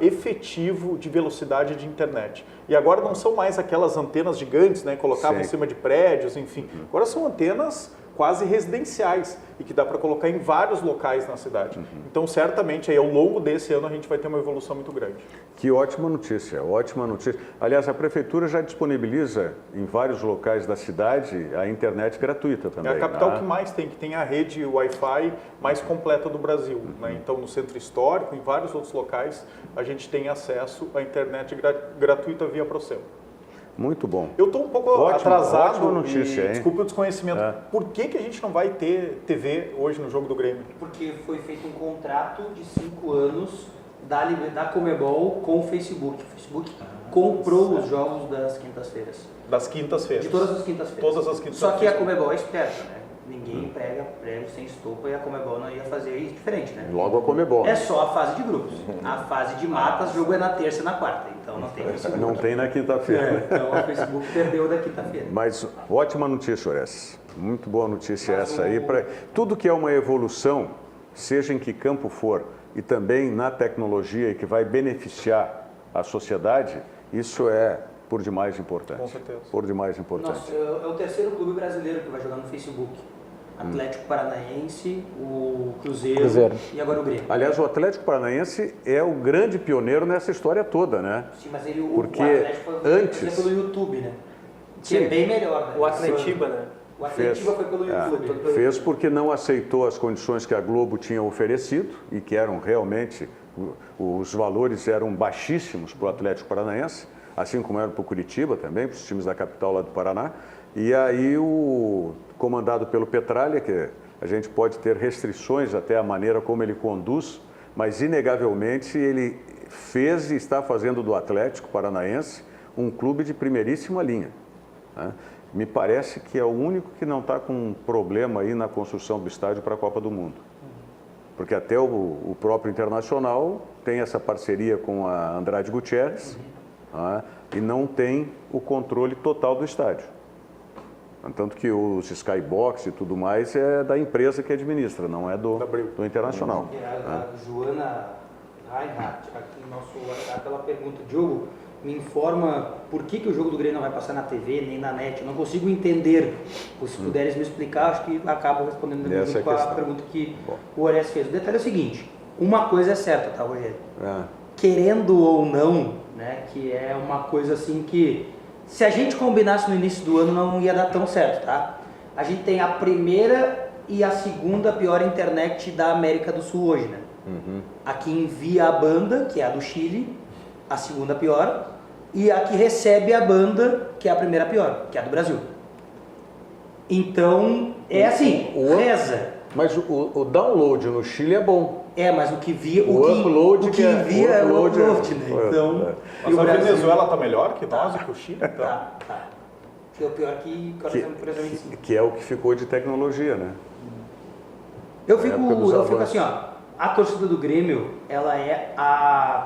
Speaker 4: efetivo de velocidade de internet. E agora não são mais aquelas antenas gigantes, né, colocavam em cima de prédios, enfim. Agora são antenas quase residenciais e que dá para colocar em vários locais na cidade. Então, certamente, aí, ao longo desse ano, a gente vai ter uma evolução muito grande.
Speaker 3: Que ótima notícia, ótima notícia. Aliás, a Prefeitura já disponibiliza em vários locais da cidade a internet gratuita também.
Speaker 4: É a capital que mais tem, que tem a rede Wi-Fi mais completa do Brasil. Né? Então, no Centro Histórico, em vários outros locais, a gente tem acesso à internet gratuita via Procel.
Speaker 3: Muito bom.
Speaker 4: Eu estou um pouco atrasado,
Speaker 3: ótima notícia,
Speaker 4: desculpe o desconhecimento. Por que a gente não vai ter TV hoje no jogo do Grêmio?
Speaker 12: Porque foi feito um contrato de 5 anos da Comebol com o Facebook. O Facebook comprou os jogos das quintas-feiras.
Speaker 4: Das quintas-feiras?
Speaker 12: De todas as quintas-feiras.
Speaker 4: Todas as quintas-feiras.
Speaker 12: Só que a Comebol é esperta, né? Ninguém prega prêmio sem estopa e a Comebol não ia fazer isso diferente, né?
Speaker 3: Logo a Comebol.
Speaker 12: É só a fase de grupos. A fase de matas, o jogo é na terça e na quarta. Então não tem Facebook.
Speaker 3: Não tem na quinta-feira.
Speaker 12: Então o Facebook perdeu da quinta-feira.
Speaker 3: Mas ótima notícia, Orestes. Muito boa notícia essa aí. Tudo que é uma evolução, seja em que campo for, e também na tecnologia e que vai beneficiar a sociedade, isso é por demais importante.
Speaker 4: Com certeza.
Speaker 3: Por demais importante.
Speaker 12: Nossa, é o terceiro clube brasileiro que vai jogar no Facebook. Atlético Paranaense, o Cruzeiro e agora o Grêmio.
Speaker 3: Aliás, o Atlético Paranaense é o grande pioneiro nessa história toda, né?
Speaker 12: Sim, mas ele,
Speaker 3: porque
Speaker 12: o Atlético
Speaker 3: antes
Speaker 12: foi pelo YouTube, né? Que é bem melhor, né?
Speaker 8: O Atletiba, né?
Speaker 12: O Atletiba foi pelo YouTube.
Speaker 3: Fez porque não aceitou as condições que a Globo tinha oferecido e que eram realmente, os valores eram baixíssimos para o Atlético Paranaense, assim como eram para o Curitiba também, para os times da capital lá do Paraná. E aí, comandado pelo Petralha, que a gente pode ter restrições até a maneira como ele conduz, mas inegavelmente ele fez e está fazendo do Atlético Paranaense um clube de primeiríssima linha, né? Me parece que é o único que não está com um problema aí na construção do estádio para a Copa do Mundo. Porque até o próprio Internacional tem essa parceria com a Andrade Gutierrez, né? E não tem o controle total do estádio. Tanto que os Skybox e tudo mais é da empresa que administra, não é do Internacional.
Speaker 12: A Joana Reinhardt, aqui no nosso WhatsApp, ela pergunta, Diogo, me informa por que o jogo do Grêmio não vai passar na TV, nem na net. Eu não consigo entender. Se puderes me explicar, acho que acabo respondendo com a pergunta que o Orestes fez. O detalhe é o seguinte, uma coisa é certa, tá, Rogério? Querendo ou não, né, que é uma coisa assim que, se a gente combinasse no início do ano, não ia dar tão certo, tá? A gente tem a primeira e a segunda pior internet da América do Sul hoje, né? A que envia a banda, que é a do Chile, a segunda pior, e a que recebe a banda, que é a primeira pior, que é a do Brasil. Então, é assim, reza.
Speaker 3: Mas o download no Chile é bom.
Speaker 12: Mas o que via...
Speaker 3: O upload
Speaker 12: que envia é o upload, né? Então...
Speaker 4: Mas a Venezuela está melhor que nós e que o Chile? Então.
Speaker 12: Tá. Que é o pior
Speaker 3: que é o que ficou de tecnologia, né?
Speaker 12: Eu fico assim, ó, a torcida do Grêmio, ela é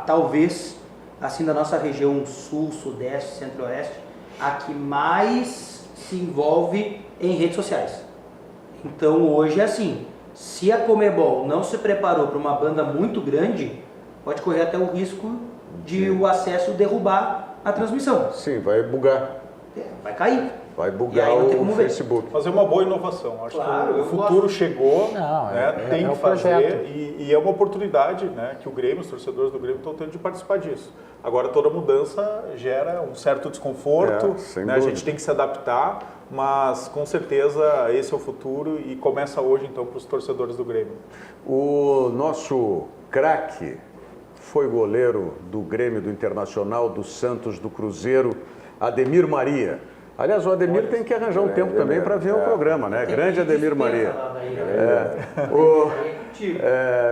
Speaker 12: talvez, assim, da nossa região sul, sudeste, centro-oeste, a que mais se envolve em redes sociais. Então hoje é assim, se a Conmebol não se preparou para uma banda muito grande, pode correr até o risco de o acesso derrubar a transmissão.
Speaker 3: Sim, vai bugar.
Speaker 12: Vai cair.
Speaker 3: Vai bugar o Facebook.
Speaker 4: Fazer uma boa inovação. Acho que o futuro chegou, tem que fazer e é uma oportunidade, né, que o Grêmio, os torcedores do Grêmio estão tendo de participar disso. Agora toda mudança gera um certo desconforto, né, a gente tem que se adaptar, mas com certeza esse é o futuro e começa hoje então para os torcedores do Grêmio.
Speaker 3: O nosso craque foi goleiro do Grêmio, do Internacional, do Santos, do Cruzeiro, Ademir Maria. Aliás, o Ademir tem que arranjar um tempo também para ver o programa, né? Grande Ademir Maria.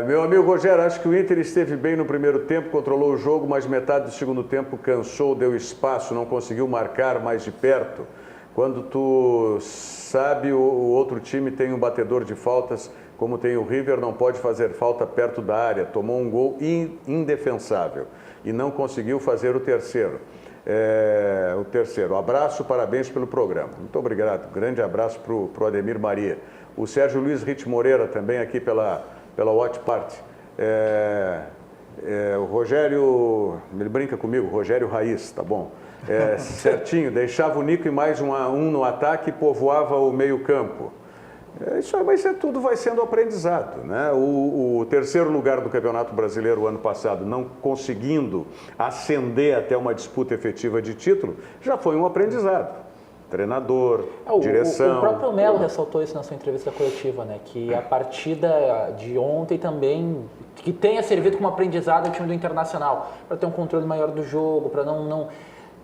Speaker 3: Meu amigo Rogério, acho que o Inter esteve bem no primeiro tempo, controlou o jogo, mas metade do segundo tempo cansou, deu espaço, não conseguiu marcar mais de perto. Quando tu sabe o outro time tem um batedor de faltas, como tem o River, não pode fazer falta perto da área. Tomou um gol indefensável e não conseguiu fazer o terceiro. Abraço, parabéns pelo programa. Muito obrigado. Grande abraço para o Ademir Maria. O Sérgio Luiz Rit Moreira também aqui pela Watch Party. O Rogério, ele brinca comigo, Rogério Raiz, tá bom? Certinho, deixava o Nico e mais um no ataque e povoava o meio campo. Isso tudo vai sendo aprendizado, né? O terceiro lugar do Campeonato Brasileiro ano passado, não conseguindo ascender até uma disputa efetiva de título, já foi um aprendizado. Treinador, direção...
Speaker 7: O próprio Melo ressaltou isso na sua entrevista coletiva, né? Que a partida de ontem também, que tenha servido como aprendizado ao time do Internacional, para ter um controle maior do jogo, para não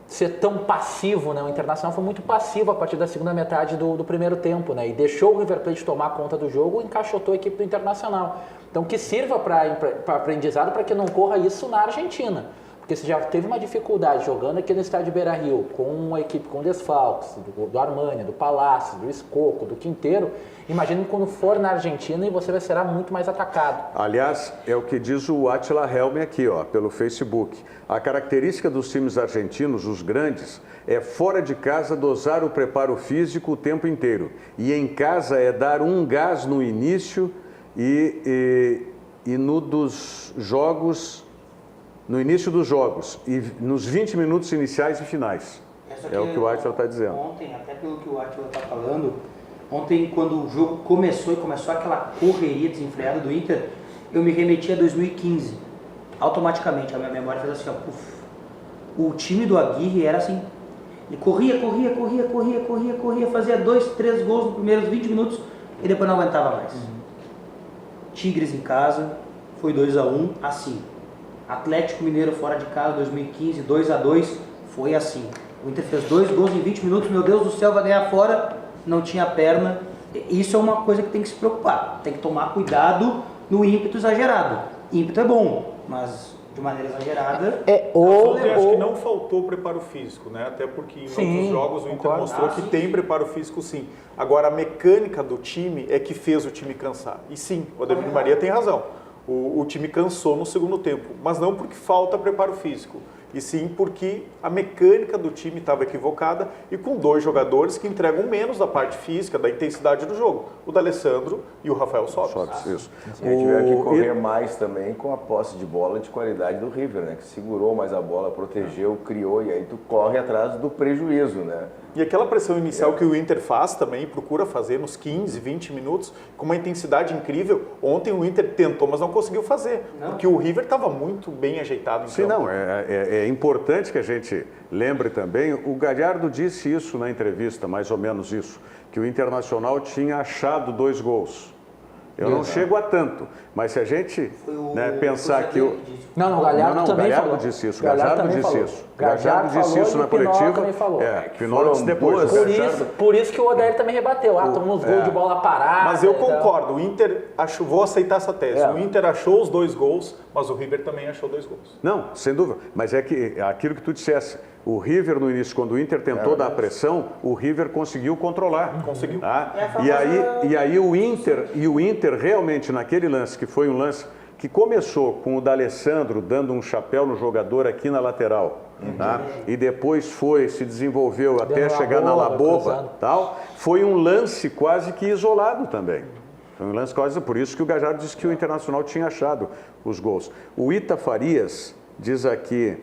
Speaker 7: ser tão passivo, né? O Internacional foi muito passivo a partir da segunda metade do primeiro tempo, né? E deixou o River Plate tomar conta do jogo e encaixotou a equipe do Internacional. Então que sirva para aprendizado para que não corra isso na Argentina. Porque você já teve uma dificuldade jogando aqui no estádio Beira-Rio, com uma equipe com desfalques, do Armani, do Palácio, do Escoco, do Quinteiro. Imagina quando for na Argentina e você será muito mais atacado.
Speaker 3: Aliás, é o que diz o Átila Helme aqui, pelo Facebook. A característica dos times argentinos, os grandes, é fora de casa dosar o preparo físico o tempo inteiro. E em casa é dar um gás no início e no dos jogos... No início dos jogos e nos 20 minutos iniciais e finais. É o que o Átila está dizendo.
Speaker 12: Ontem, até pelo que o Átila está falando, ontem quando o jogo começou aquela correria desenfreada do Inter, eu me remeti a 2015. Automaticamente, a minha memória fez assim, o time do Aguirre era assim, ele corria, fazia 2, 3 gols nos primeiros 20 minutos e depois não aguentava mais. Tigres em casa, foi 2-1, assim. Atlético Mineiro fora de casa, 2015, 2-2, foi assim. O Inter fez 2 gols em 20 minutos, meu Deus do céu, vai ganhar fora, não tinha perna. Isso é uma coisa que tem que se preocupar, tem que tomar cuidado no ímpeto exagerado. Ímpeto é bom, mas de maneira exagerada...
Speaker 4: Acho que não faltou preparo físico, né? Até porque em outros jogos o Inter mostrou que tem preparo físico sim. Agora a mecânica do time é que fez o time cansar. E sim, o Ademir Maria tem razão. O time cansou no segundo tempo, mas não porque falta preparo físico. e sim porque a mecânica do time estava equivocada e com 2 jogadores que entregam menos da parte física, da intensidade do jogo, o D'Alessandro e o Rafael Sobis.
Speaker 3: Isso.
Speaker 6: E aí tiveram que correr mais também com a posse de bola de qualidade do River, né? Que segurou mais a bola, protegeu, criou, e aí tu corre atrás do prejuízo, né?
Speaker 4: E aquela pressão inicial que o Inter faz também, procura fazer nos 15, 20 minutos, com uma intensidade incrível. Ontem o Inter tentou, mas não conseguiu fazer, porque o River estava muito bem ajeitado.
Speaker 3: Sim, não, é importante que a gente lembre também, o Galhardo disse isso na entrevista, mais ou menos isso, que o Internacional tinha achado 2 gols. Eu não chego a tanto, mas se a gente pensar que o...
Speaker 7: Não, o Galhardo também
Speaker 3: Galhardo
Speaker 7: falou.
Speaker 3: Disse isso,
Speaker 7: Galhardo
Speaker 3: disse isso. Galhardo disse isso na coletiva. Pinot disse depois.
Speaker 7: Por isso que o Odair também rebateu. Tomamos gol de bola parada.
Speaker 4: Mas eu concordo, o Inter achou, vou aceitar essa tese, o Inter achou os 2 gols, mas o River também achou 2 gols.
Speaker 3: Não, sem dúvida, mas é que aquilo que tu dissesse, o River no início, quando o Inter tentou dar pressão, o River conseguiu controlar.
Speaker 4: Conseguiu.
Speaker 3: E aí o Inter realmente naquele lance, que foi um lance que começou com o D'Alessandro dando um chapéu no jogador aqui na lateral, e depois se desenvolveu até chegar na Laboba, tal, foi um lance quase que isolado também. Foi um lance quase, por isso que o Galhardo disse que o Internacional tinha achado os gols. O Ita Farias diz aqui,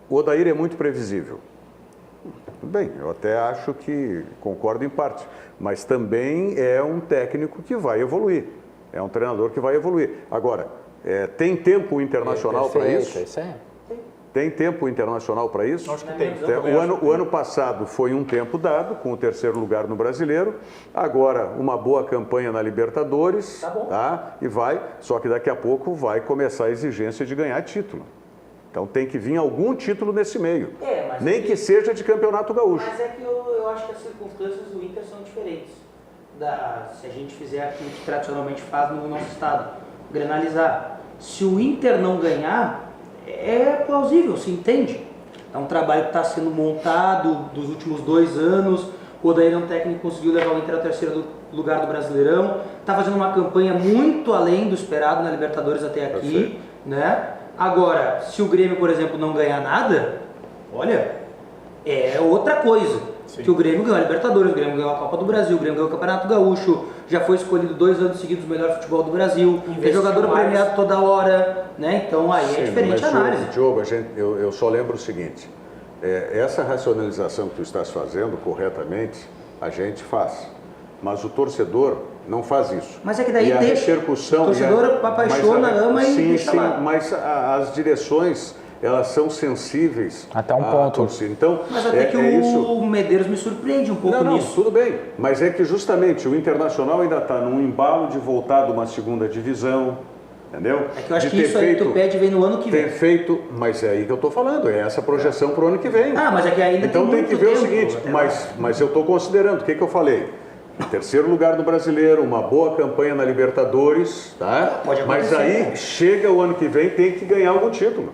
Speaker 3: o Odair é muito previsível. Tudo bem, eu até acho que concordo em parte, mas também é um técnico que vai evoluir, é um treinador que vai evoluir. Agora, tem tempo internacional para isso? Tem tempo internacional para isso?
Speaker 4: Acho que tem.
Speaker 3: O ano passado foi um tempo dado, com o 3º lugar no Brasileiro, agora uma boa campanha na Libertadores, e vai, só que daqui a pouco vai começar a exigência de ganhar título. Então tem que vir algum título nesse meio, nem que seja de Campeonato Gaúcho.
Speaker 12: Mas é que eu acho que as circunstâncias do Inter são diferentes. Se a gente fizer aquilo que tradicionalmente faz no nosso estado, granalizar. Se o Inter não ganhar, é plausível, se entende. É um trabalho que está sendo montado dos últimos 2 anos, o Odair é um técnico que conseguiu levar o Inter ao 3º lugar do Brasileirão, está fazendo uma campanha muito além do esperado na Libertadores até aqui, né? Agora, se o Grêmio, por exemplo, não ganhar nada, olha, é outra coisa. Que o Grêmio ganhou a Libertadores, o Grêmio ganhou a Copa do Brasil, o Grêmio ganhou o Campeonato Gaúcho, já foi escolhido 2 anos seguidos o melhor futebol do Brasil, tem jogador premiado toda hora, né? Então aí é diferente a análise.
Speaker 3: Diogo, eu só lembro o seguinte, essa racionalização que tu estás fazendo corretamente, a gente faz, mas o torcedor não faz isso.
Speaker 12: Mas é que daí
Speaker 3: deixa. O
Speaker 12: torcedor apaixona, ama e deixa lá.
Speaker 3: Mas as direções, elas são sensíveis
Speaker 7: até um ponto.
Speaker 3: Torcida. Então,
Speaker 12: mas até que o Medeiros me surpreende um pouco nisso.
Speaker 3: Não, tudo bem. Mas é que justamente o Internacional ainda está num embalo de voltar de uma 2ª divisão, entendeu?
Speaker 12: É que eu acho que isso aí que tu pede vem no ano que vem.
Speaker 3: Ter feito, mas é aí que eu estou falando, é essa projeção para o ano que vem.
Speaker 12: Mas é que ainda
Speaker 3: então tem que ver o seguinte, mas eu estou considerando, o que eu falei? 3º lugar no Brasileiro, uma boa campanha na Libertadores, tá? Mas aí chega o ano que vem, tem que ganhar algum título.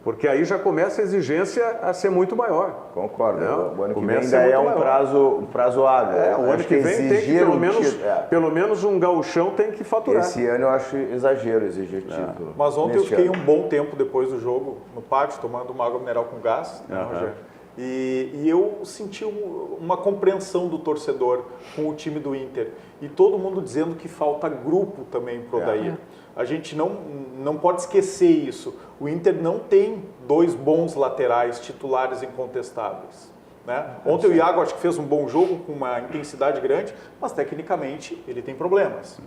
Speaker 3: Porque aí já começa a exigência a ser muito maior.
Speaker 6: Concordo. O ano que vem ainda é um prazo hábil.
Speaker 3: O ano que vem tem que, pelo menos um gauchão tem que faturar.
Speaker 6: Esse ano eu acho exagero exigir título.
Speaker 4: Mas ontem eu fiquei um bom tempo depois do jogo no pátio, tomando uma água mineral com gás, né, Rogério? E eu senti uma compreensão do torcedor com o time do Inter. E todo mundo dizendo que falta grupo também para o Odair. A gente não pode esquecer isso. O Inter não tem 2 bons laterais titulares incontestáveis. Né? Ontem o Iago acho que fez um bom jogo com uma intensidade grande, mas tecnicamente ele tem problemas.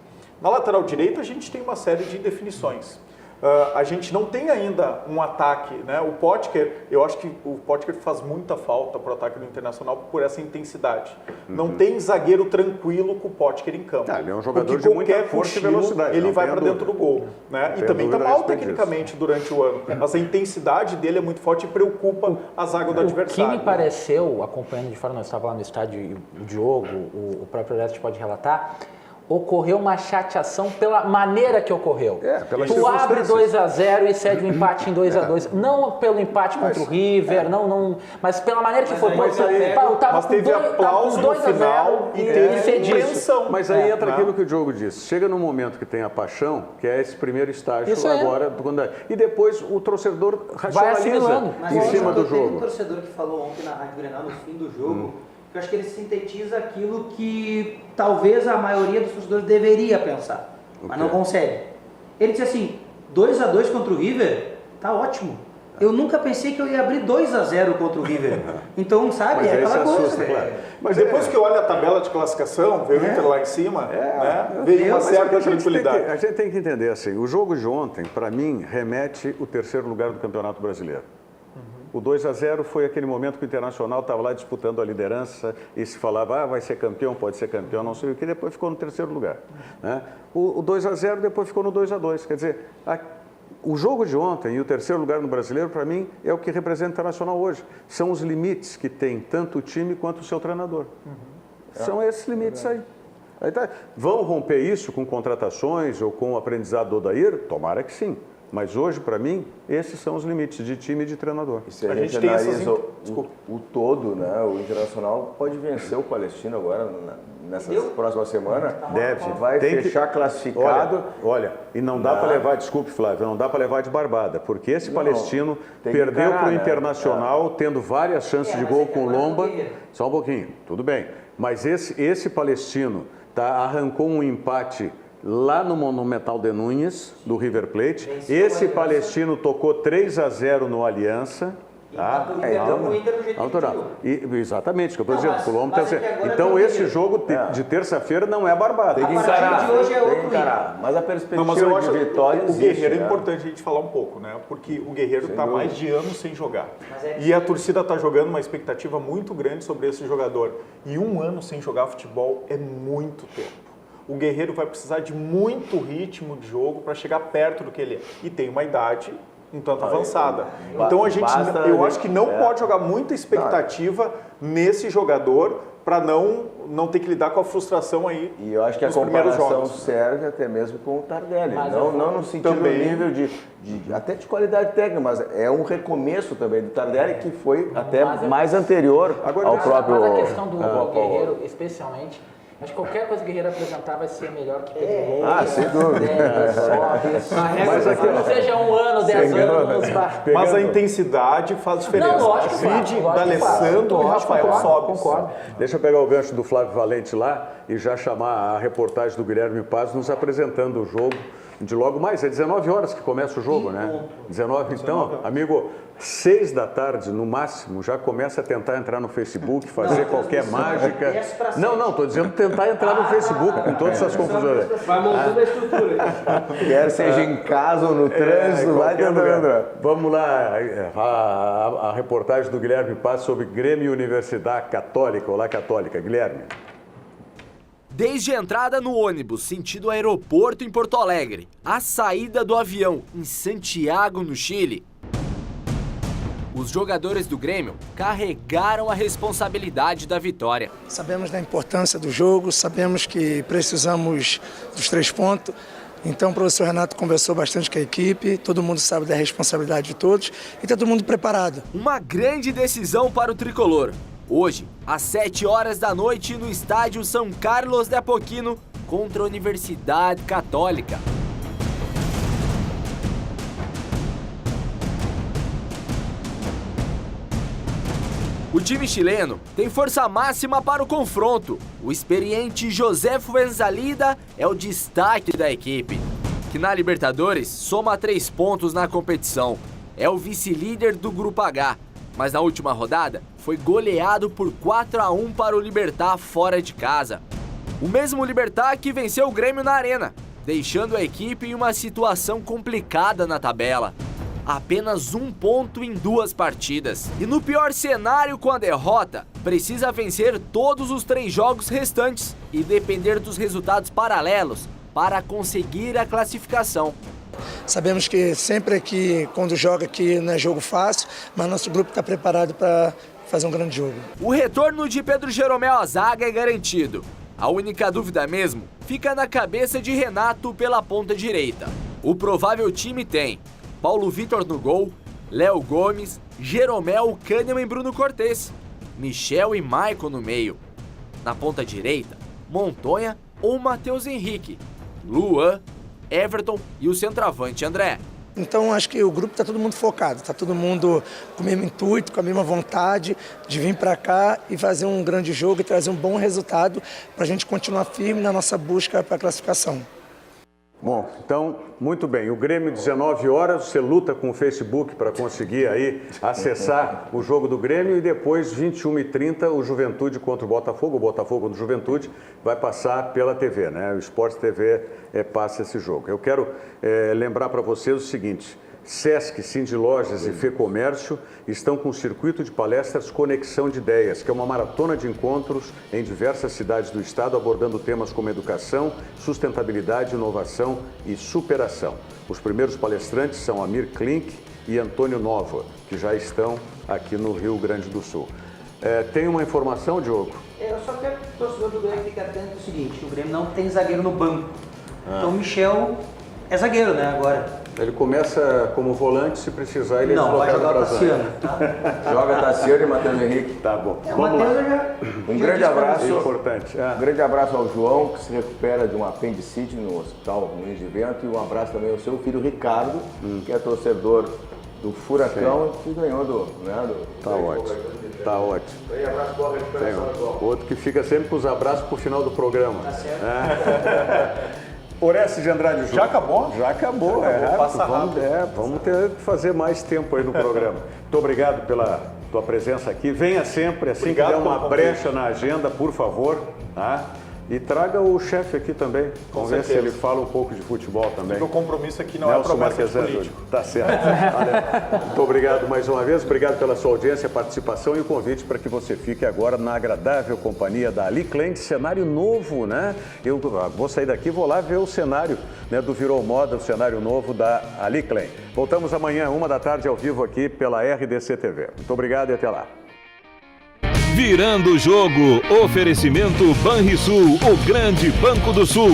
Speaker 4: Na lateral direita a gente tem uma série de indefinições. A gente não tem ainda um ataque, né? O Potker, eu acho que o Potker faz muita falta para o ataque do Internacional por essa intensidade. Não tem zagueiro tranquilo com o Potker em campo.
Speaker 3: Ele é um jogador de muita força e velocidade.
Speaker 4: Ele vai para dentro do gol, né? E também está mal tecnicamente durante o ano. Mas a intensidade dele é muito forte e preocupa a zaga do adversário.
Speaker 7: O que me pareceu, acompanhando de fora, nós estávamos lá no estádio, o Diogo, o próprio Alete pode relatar, ocorreu uma chateação pela maneira que ocorreu. Tu abre 2-0 e cede um empate em 2-2. Não pelo empate contra o River, mas pela maneira que foi.
Speaker 4: Mas teve aplauso no final e teve compreensão.
Speaker 3: Mas aí entra aquilo que o Diogo disse. Chega num momento que tem a paixão, que é esse primeiro estágio agora. E depois o torcedor racionaliza em cima do jogo.
Speaker 12: Teve um torcedor que falou ontem na Rádio Grenal, no fim do jogo, eu acho que ele sintetiza aquilo que talvez a maioria dos torcedores deveria pensar, mas não consegue. Ele disse assim, 2-2 contra o River, tá ótimo. Eu nunca pensei que eu ia abrir 2-0 contra o River. Então, sabe, é aquela coisa.
Speaker 4: Claro. Mas depois que olha a tabela de classificação, vê o Inter lá em cima, vê uma certa tranquilidade.
Speaker 3: A gente tem que entender assim, o jogo de ontem, para mim, remete o terceiro lugar do Campeonato Brasileiro. O 2-0 foi aquele momento que o Internacional estava lá disputando a liderança e se falava, vai ser campeão, pode ser campeão, não sei o que, depois ficou no terceiro lugar. Né? O 2-0 depois ficou no 2-2. Quer dizer, o jogo de ontem e o terceiro lugar no Brasileiro, para mim, é o que representa o Internacional hoje. São os limites que tem tanto o time quanto o seu treinador. São esses limites aí. Vão romper isso com contratações ou com o aprendizado do Odair? Tomara que sim. Mas hoje, para mim, esses são os limites de time e de treinador.
Speaker 6: E se a gente analisa o todo, né, o Internacional pode vencer o Palestino agora, nessa próxima semana.
Speaker 3: Deve.
Speaker 6: Vai fechar classificado.
Speaker 3: Olha, e não dá para levar, desculpe, Flávio, não dá para levar de barbada, porque esse Palestino perdeu para o Internacional, tendo várias chances de gol com o Lomba. Só um pouquinho, tudo bem. Mas esse Palestino arrancou um empate lá no Monumental de Núñez, do River Plate. Esse Palestino tocou 3-0 no Aliança. Exatamente, o que eu estou dizendo. Colombo então, esse jogo de terça-feira não é barbada.
Speaker 6: Tem que encarar. Mas a perspectiva de vitória
Speaker 4: o Guerreiro é importante a gente falar um pouco, né? Porque o Guerreiro está mais de anos sem jogar. E a torcida está jogando uma expectativa muito grande sobre esse jogador. E um ano sem jogar futebol é muito tempo. O Guerreiro vai precisar de muito ritmo de jogo para chegar perto do que ele é. E tem uma idade um tanto avançada. Então eu acho que não pode jogar muita expectativa nesse jogador para não ter que lidar com a frustração aí.
Speaker 6: E eu acho que a comparação serve até mesmo com o Tardelli. Não no sentido nível até de qualidade técnica, mas é um recomeço também do Tardelli que foi até mais anterior ao próprio...
Speaker 7: Mas a questão do Guerreiro, especialmente... Acho que qualquer coisa que o Guerreiro apresentar vai ser melhor que Pedro Gol.
Speaker 6: Sem dúvida.
Speaker 7: Mas não seja um ano, 10 anos.
Speaker 4: Mas a intensidade faz diferença.
Speaker 7: Não, lógico.
Speaker 4: Vide da Alessandro e Rafael Sobis.
Speaker 7: Concordo.
Speaker 3: Deixa eu pegar o gancho do Flávio Valente lá e já chamar a reportagem do Guilherme Paz nos apresentando o jogo. De logo mais, é 19 horas que começa o jogo, né? 19, então, amigo, 6 da tarde, no máximo, já começa a tentar entrar no Facebook, fazer qualquer mágica. Não, estou dizendo tentar entrar no Facebook com todas essas confusões.
Speaker 8: Vai montando a estrutura.
Speaker 6: Quer seja em casa ou no trânsito, vai tentando.
Speaker 3: Vamos lá, a reportagem do Guilherme Paz sobre Grêmio e Universidade Católica. Olá, Católica. Guilherme.
Speaker 13: Desde a entrada no ônibus sentido aeroporto em Porto Alegre, a saída do avião em Santiago, no Chile, os jogadores do Grêmio carregaram a responsabilidade da vitória.
Speaker 14: Sabemos da importância do jogo, sabemos que precisamos dos 3 pontos. Então o professor Renato conversou bastante com a equipe, todo mundo sabe da responsabilidade de todos e está todo mundo preparado.
Speaker 13: Uma grande decisão para o tricolor. Hoje, às 7 horas da noite, no estádio São Carlos de Apoquindo, contra a Universidade Católica. O time chileno tem força máxima para o confronto. O experiente José Fuenzalida é o destaque da equipe, que na Libertadores soma 3 pontos na competição. É o vice-líder do Grupo H, mas na última rodada foi goleado por 4-1 para o Libertad fora de casa. O mesmo Libertad que venceu o Grêmio na Arena, deixando a equipe em uma situação complicada na tabela. Apenas 1 ponto em 2 partidas. E no pior cenário com a derrota, precisa vencer todos os 3 jogos restantes e depender dos resultados paralelos para conseguir a classificação.
Speaker 14: Sabemos que sempre aqui, quando joga aqui, não é jogo fácil, mas nosso grupo está preparado para fazer um grande jogo.
Speaker 13: O retorno de Pedro Jeromel à zaga é garantido. A única dúvida mesmo fica na cabeça de Renato pela ponta direita. O provável time tem Paulo Vitor no gol, Léo Gomes, Jeromel, Kahneman e Bruno Cortez, Michel e Maicon no meio. Na ponta direita, Montoya ou Matheus Henrique, Luan, Everton e o centroavante André.
Speaker 14: Então acho que o grupo está todo mundo focado, está todo mundo com o mesmo intuito, com a mesma vontade de vir para cá e fazer um grande jogo e trazer um bom resultado para a gente continuar firme na nossa busca para a classificação.
Speaker 3: Bom, então, muito bem. O Grêmio, 19 horas, você luta com o Facebook para conseguir aí acessar o jogo do Grêmio e depois, 21h30, o Juventude contra o Botafogo contra o Juventude, vai passar pela TV, né? O Sport TV passa esse jogo. Eu quero lembrar para vocês o seguinte: Sesc, Cindy Lojas e Fecomércio estão com um circuito de palestras Conexão de Ideias, que é uma maratona de encontros em diversas cidades do estado, abordando temas como educação, sustentabilidade, inovação e superação. Os primeiros palestrantes são Amir Klink e Antônio Nova, que já estão aqui no Rio Grande do Sul. Tem uma informação, Diogo?
Speaker 12: Eu só quero que o torcedor do Grêmio fique atento ao seguinte: o Grêmio não tem zagueiro no banco. Então o Michel é zagueiro, né, agora.
Speaker 3: Ele começa como volante, se precisar ele é deslocado para a zaga.
Speaker 6: Joga Tassiano e Matheus Henrique.
Speaker 3: Tá bom.
Speaker 12: Vamos lá.
Speaker 6: Um grande abraço.
Speaker 3: Importante.
Speaker 6: Um grande abraço ao João, que se recupera de um apendicite no Hospital Moinhos de Vento, e um abraço também ao seu filho Ricardo, que é torcedor do Furacão e que ganhou do...
Speaker 3: Tá ótimo. Tá ótimo.
Speaker 6: Um abraço, boa recuperação.
Speaker 3: Outro que fica sempre com os abraços pro final do programa. Tá certo. Orestes de Andrade Júnior.
Speaker 4: Já acabou?
Speaker 3: Já acabou,
Speaker 4: passa rápido.
Speaker 3: Vamos ter que fazer mais tempo aí no programa. Muito obrigado pela tua presença aqui. Venha sempre, assim obrigado que der uma brecha na agenda, por favor. Tá? E traga o chefe aqui também. Vamos ver se ele fala um pouco de futebol também.
Speaker 4: Porque o compromisso aqui não é promessa de político.
Speaker 3: Tá certo. Muito obrigado mais uma vez. Obrigado pela sua audiência, participação e o convite para que você fique agora na agradável companhia da Ali Klein, cenário novo, né? Eu vou sair daqui e vou lá ver o cenário, né, do Virou Moda, o cenário novo da Ali Klein. Voltamos amanhã, 13h, ao vivo aqui pela RDC TV. Muito obrigado e até lá.
Speaker 1: Virando o jogo, oferecimento Banrisul, o grande Banco do Sul.